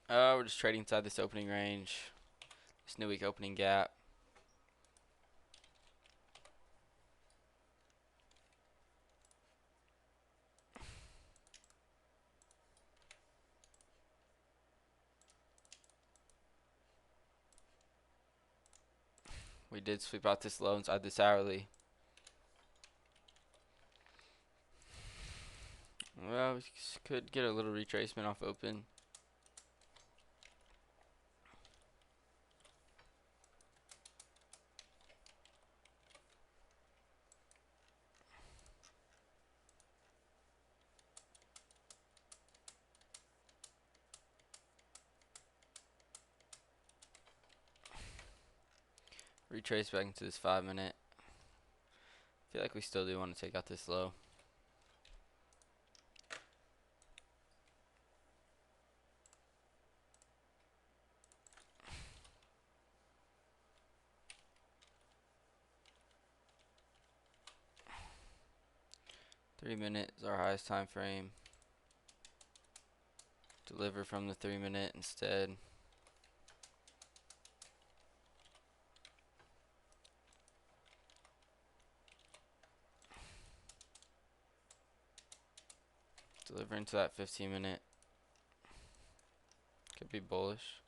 We're just trading inside this opening range. This new week opening gap. We did sweep out this low inside this hourly. Well, we could get a little retracement off open. Retrace back into this 5-minute. Feel like we still do want to take out this low. Three-minute is our highest time frame. Deliver from the 3-minute instead. Deliver into that 15-minute. Could be bullish.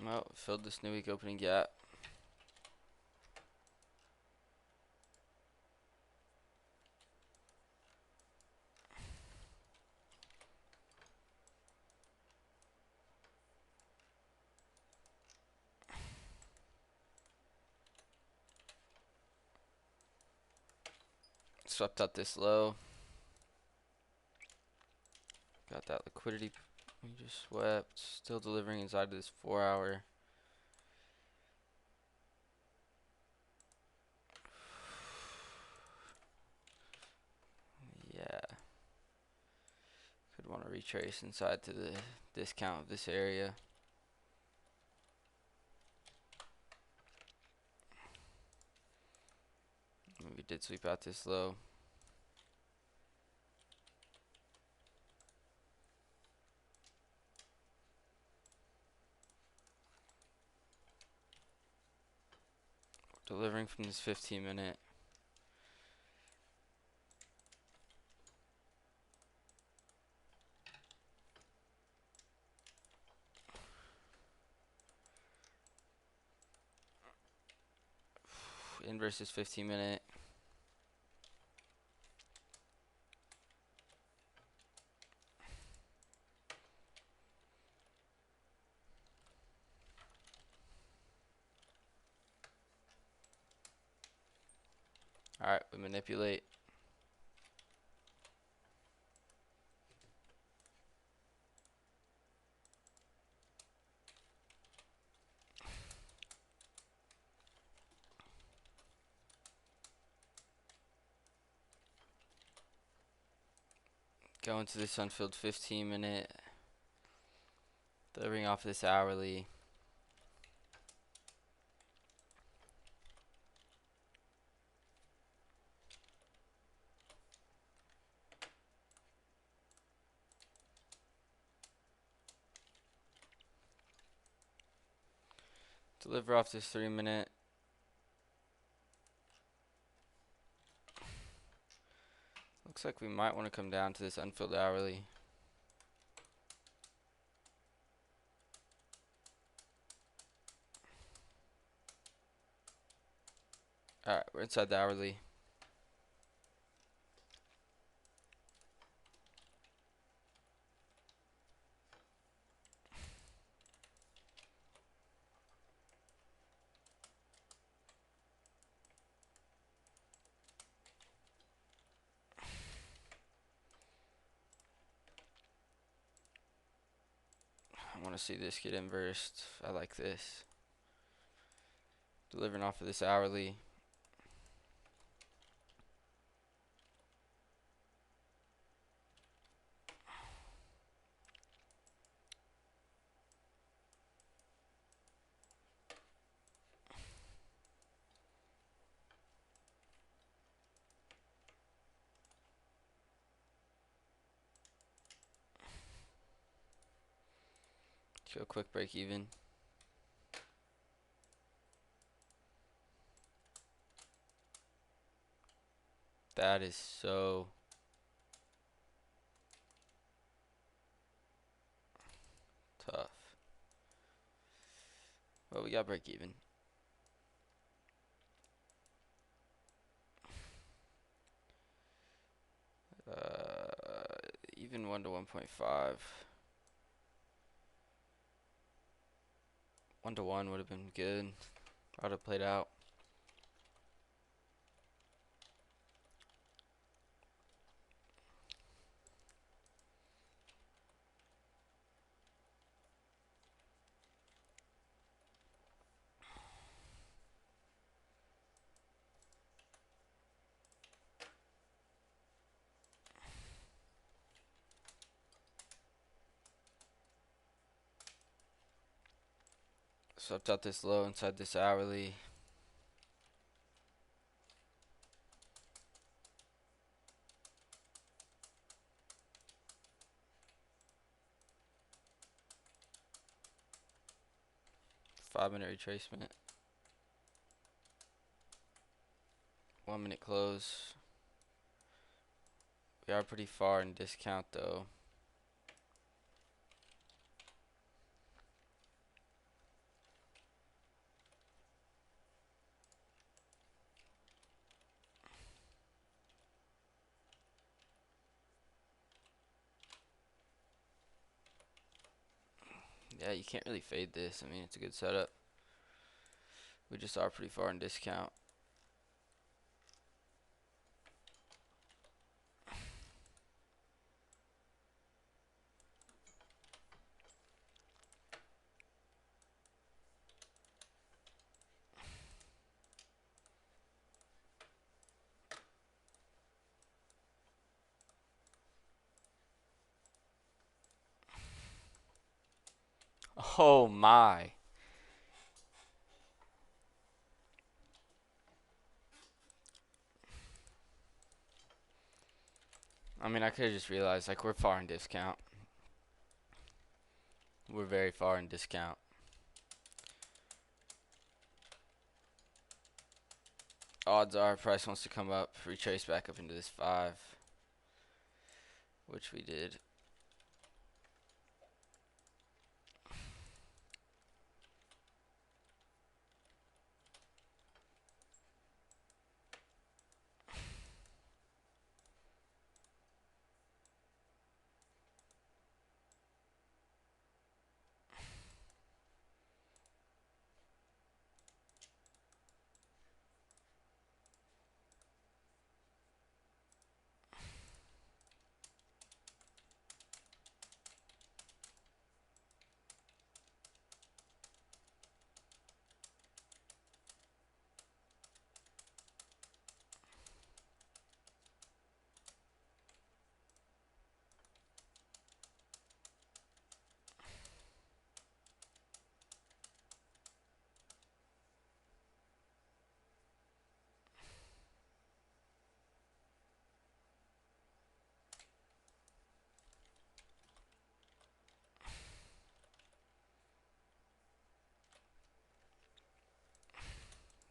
Well, filled this new week opening gap. Swept out this low. Got that liquidity we just swept. Still delivering inside of this 4-hour. Yeah. Could want to retrace inside to the discount of this area. We did sweep out this low. Delivering from this 15-minute. In versus 15-minute. Alright, we manipulate. Go into this unfilled 15-minute. Delivering off this hourly. Deliver off this 3-minute. Looks like we might want to come down to this unfilled hourly. Alright, we're inside the hourly. I want to see this get inversed. I like this. Delivering off of this hourly. Show a quick break even. That is so tough. Well, we got break even. Even 1 to 1.5. 1 to 1 would have been good. I would have played out. Swept out this low inside this hourly. 5-minute retracement. 1-minute close. We are pretty far in discount though. Yeah, you can't really fade this. I mean, it's a good setup. We just are pretty far in discount. Oh my. I mean, I could have just realized, like, we're far in discount. We're very far in discount. Odds are price wants to come up, retrace back up into this 5, which we did.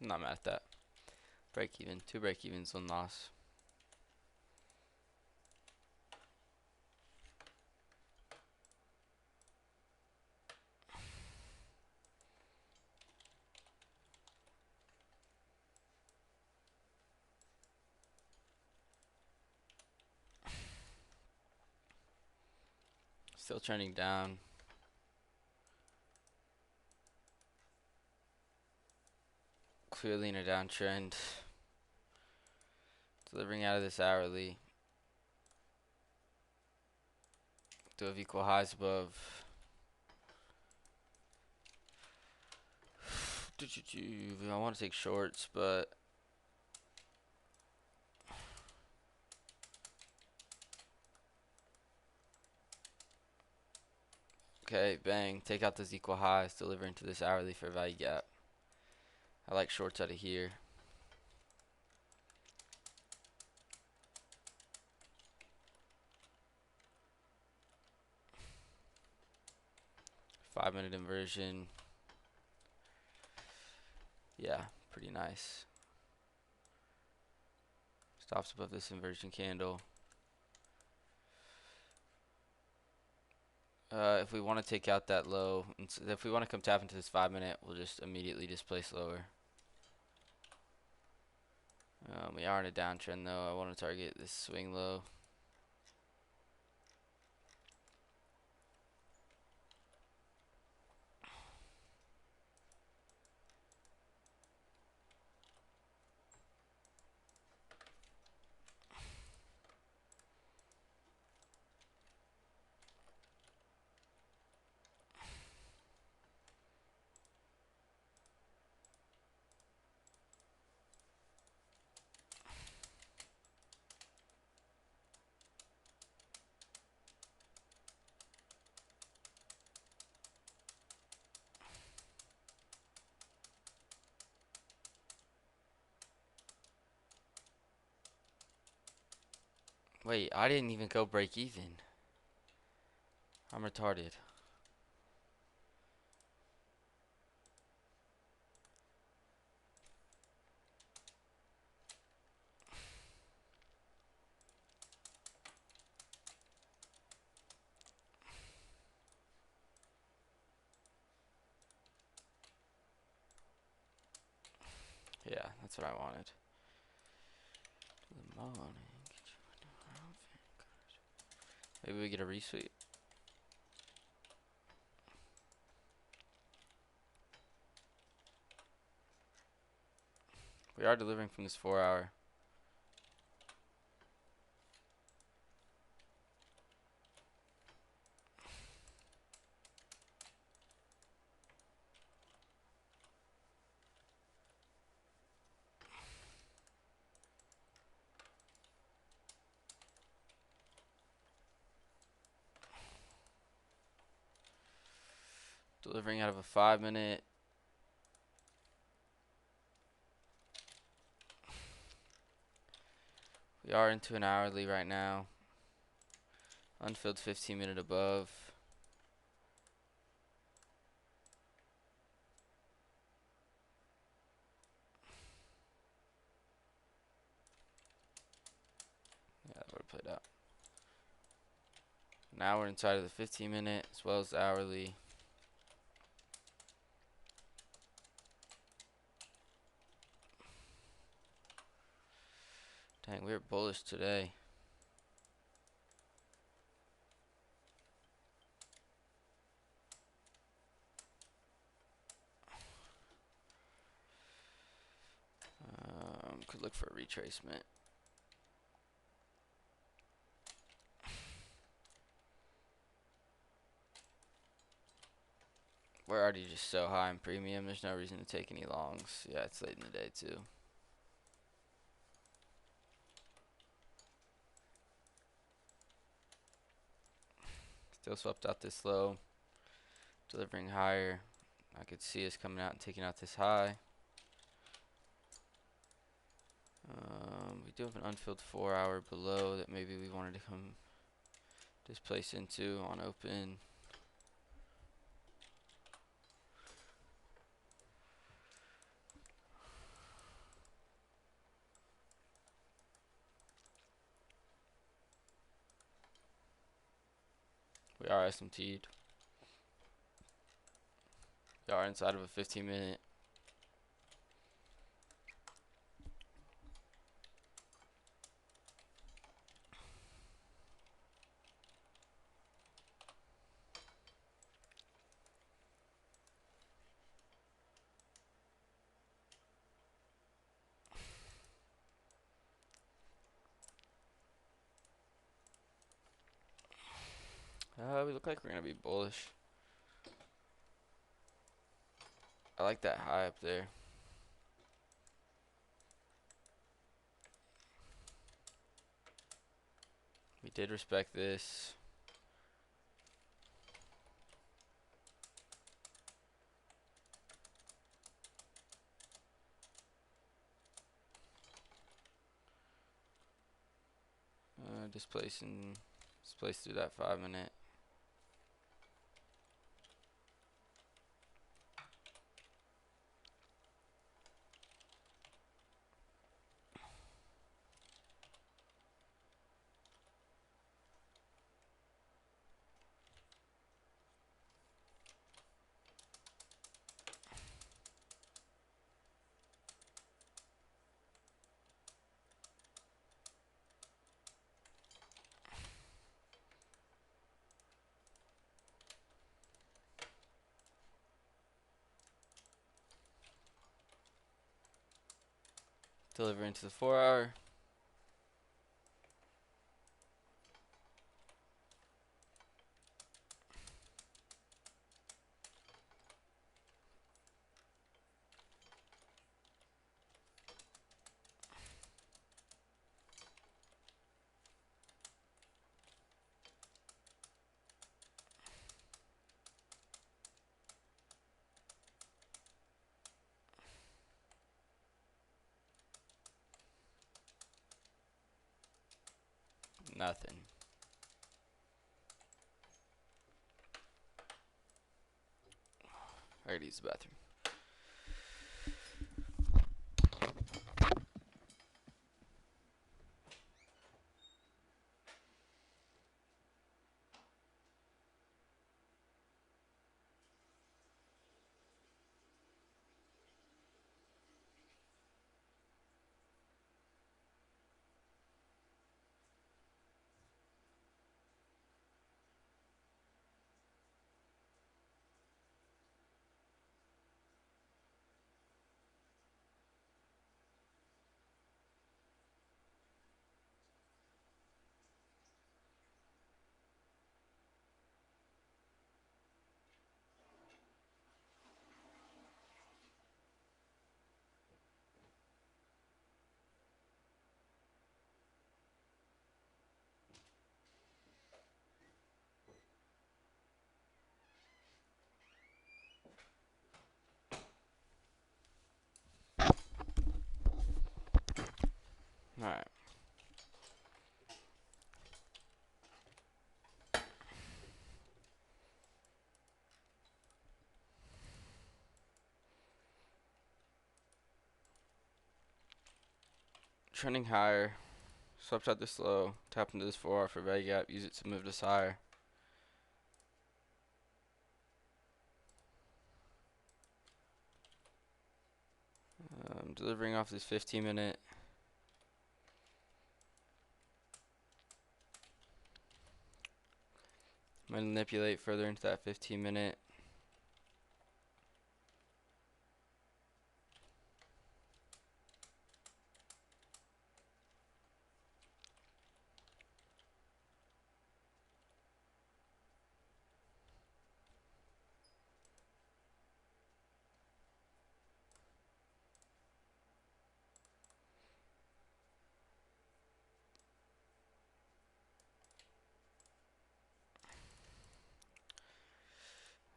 I'm not mad at that. Break even. 2 break evens, 1 loss. Still trending down. Clearly in a downtrend. Delivering out of this hourly. Do have equal highs above. I want to take shorts, but okay, bang. Take out those equal highs, deliver into this hourly fair value gap. I like shorts out of here. 5-minute inversion. Yeah, pretty nice. Stops above this inversion candle. If we want to take out that low, if we want to come tap into this 5-minute, we'll just immediately displace lower. We are in a downtrend though. I want to target this swing low. Wait, I didn't even go break even. I'm retarded. Yeah, that's what I wanted. Maybe we get a resweep. We are delivering from this 4-hour. Delivering out of a 5-minute. We are into an hourly right now. Unfilled 15-minute above. Yeah, that would have played out. Now we're inside of the 15-minute as well as the hourly. Dang, we're bullish today. Could look for a retracement. We're already just so high in premium. There's no reason to take any longs. Yeah, it's late in the day too. Still swept out this low. Delivering higher. I could see us coming out and taking out this high. We do have an unfilled 4-hour below that maybe we wanted to come displace into on open. We are SMT'd. We are inside of a 15-minute. We look like we're gonna be bullish. I like that high up there. We did respect this. Displace through that 5-minute. Deliver into the 4-hour. Nothing. I gotta use the bathroom. trending higher. Swept out this low, tap into this 4 hour for value gap, use it to move this higher. Delivering off this 15-minute. Manipulate further into that 15-minute.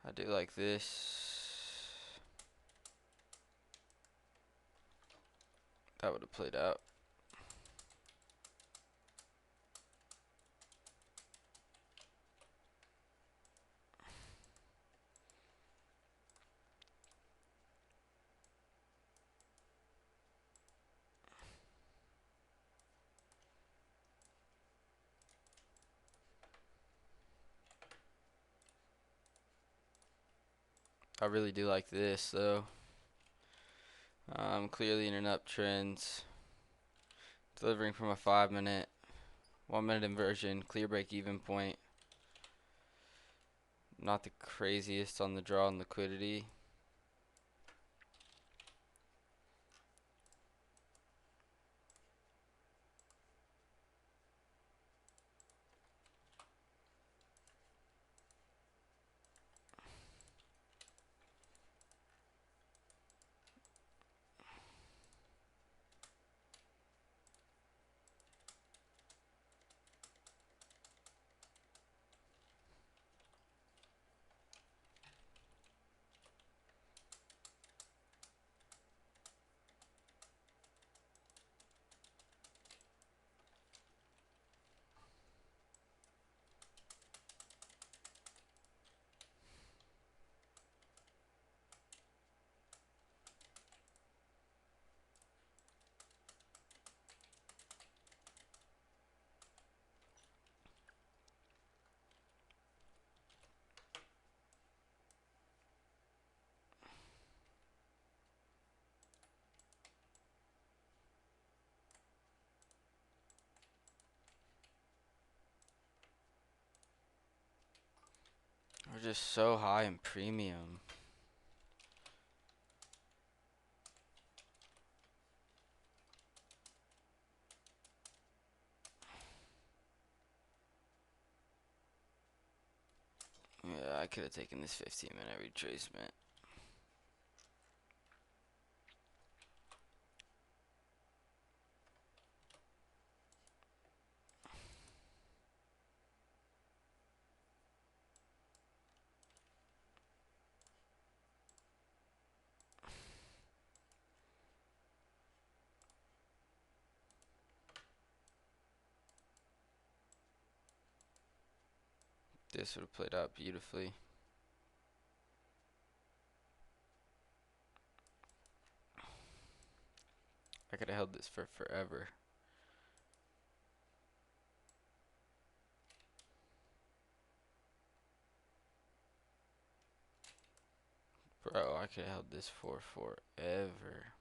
I do like this. That would have played out. I really do like this though. Clearly in an uptrend. Delivering from a 5-minute, 1-minute inversion, clear break even point. Not the craziest on the draw and liquidity. We're just so high in premium. Yeah, I could have taken this 15-minute retracement. This would have played out beautifully. I could have held this for forever. Bro, I could have held this for forever.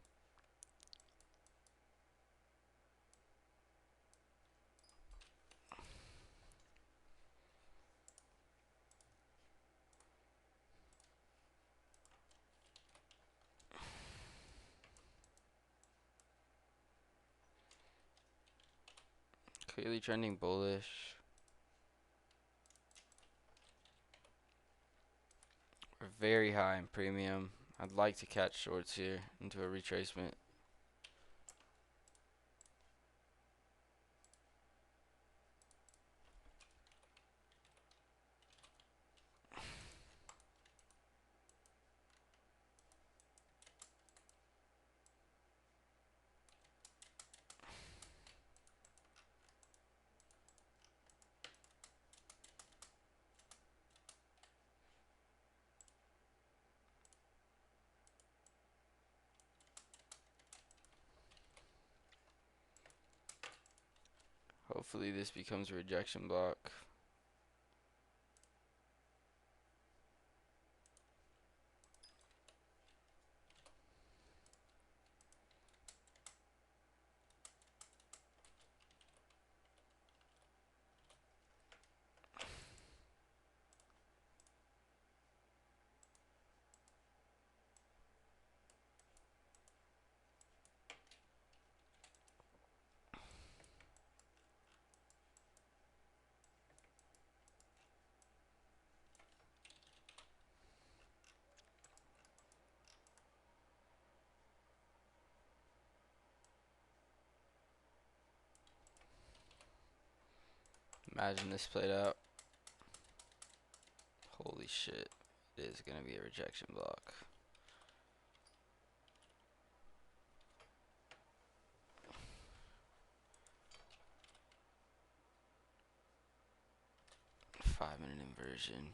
Clearly trending bullish. We're very high in premium. I'd like to catch shorts here into a retracement. Hopefully this becomes a rejection block. Imagine this played out. Holy shit. It is going to be a rejection block. Five-minute inversion.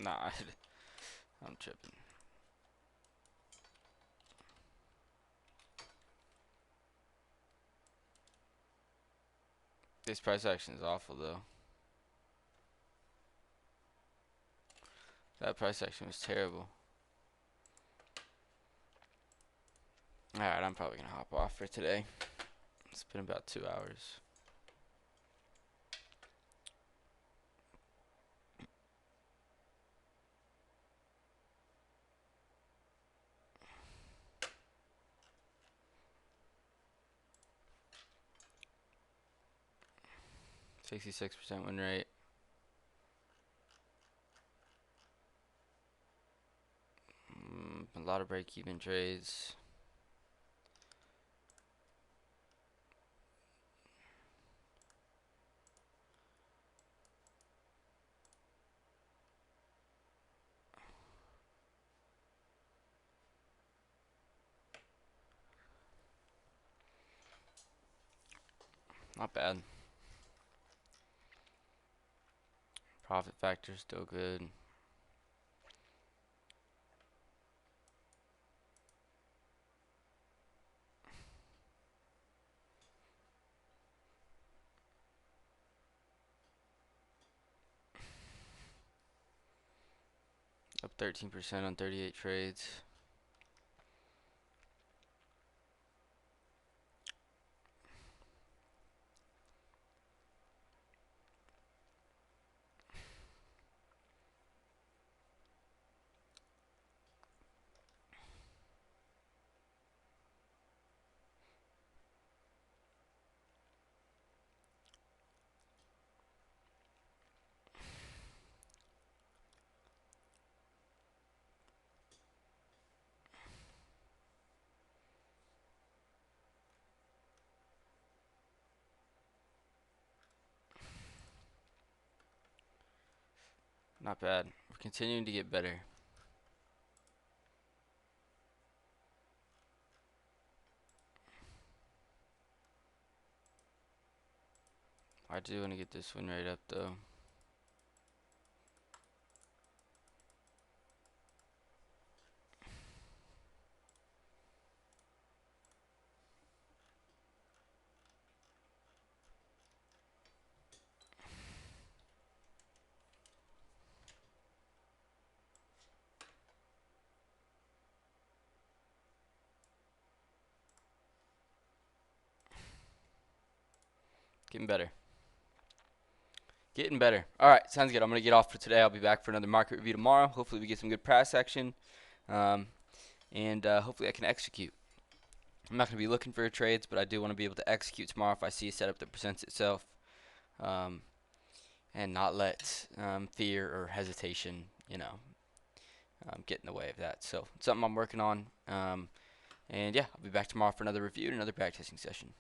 Nah, I'm tripping. This price action is awful though. That price action was terrible. Alright, I'm probably going to hop off for today. It's been about 2 hours. %66 win rate. A lot of break-even trades. Not bad. Profit factor still good. Up 13% on 38 trades. Not bad. We're continuing to get better. I do want to get this win rate up though. Getting better. Getting better. Alright, sounds good. I'm going to get off for today. I'll be back for another market review tomorrow. Hopefully we get some good price action. And hopefully I can execute. I'm not going to be looking for trades, but I do want to be able to execute tomorrow if I see a setup that presents itself. and not let fear or hesitation, get in the way of that. So it's something I'm working on. And yeah, I'll be back tomorrow for another review and another backtesting session.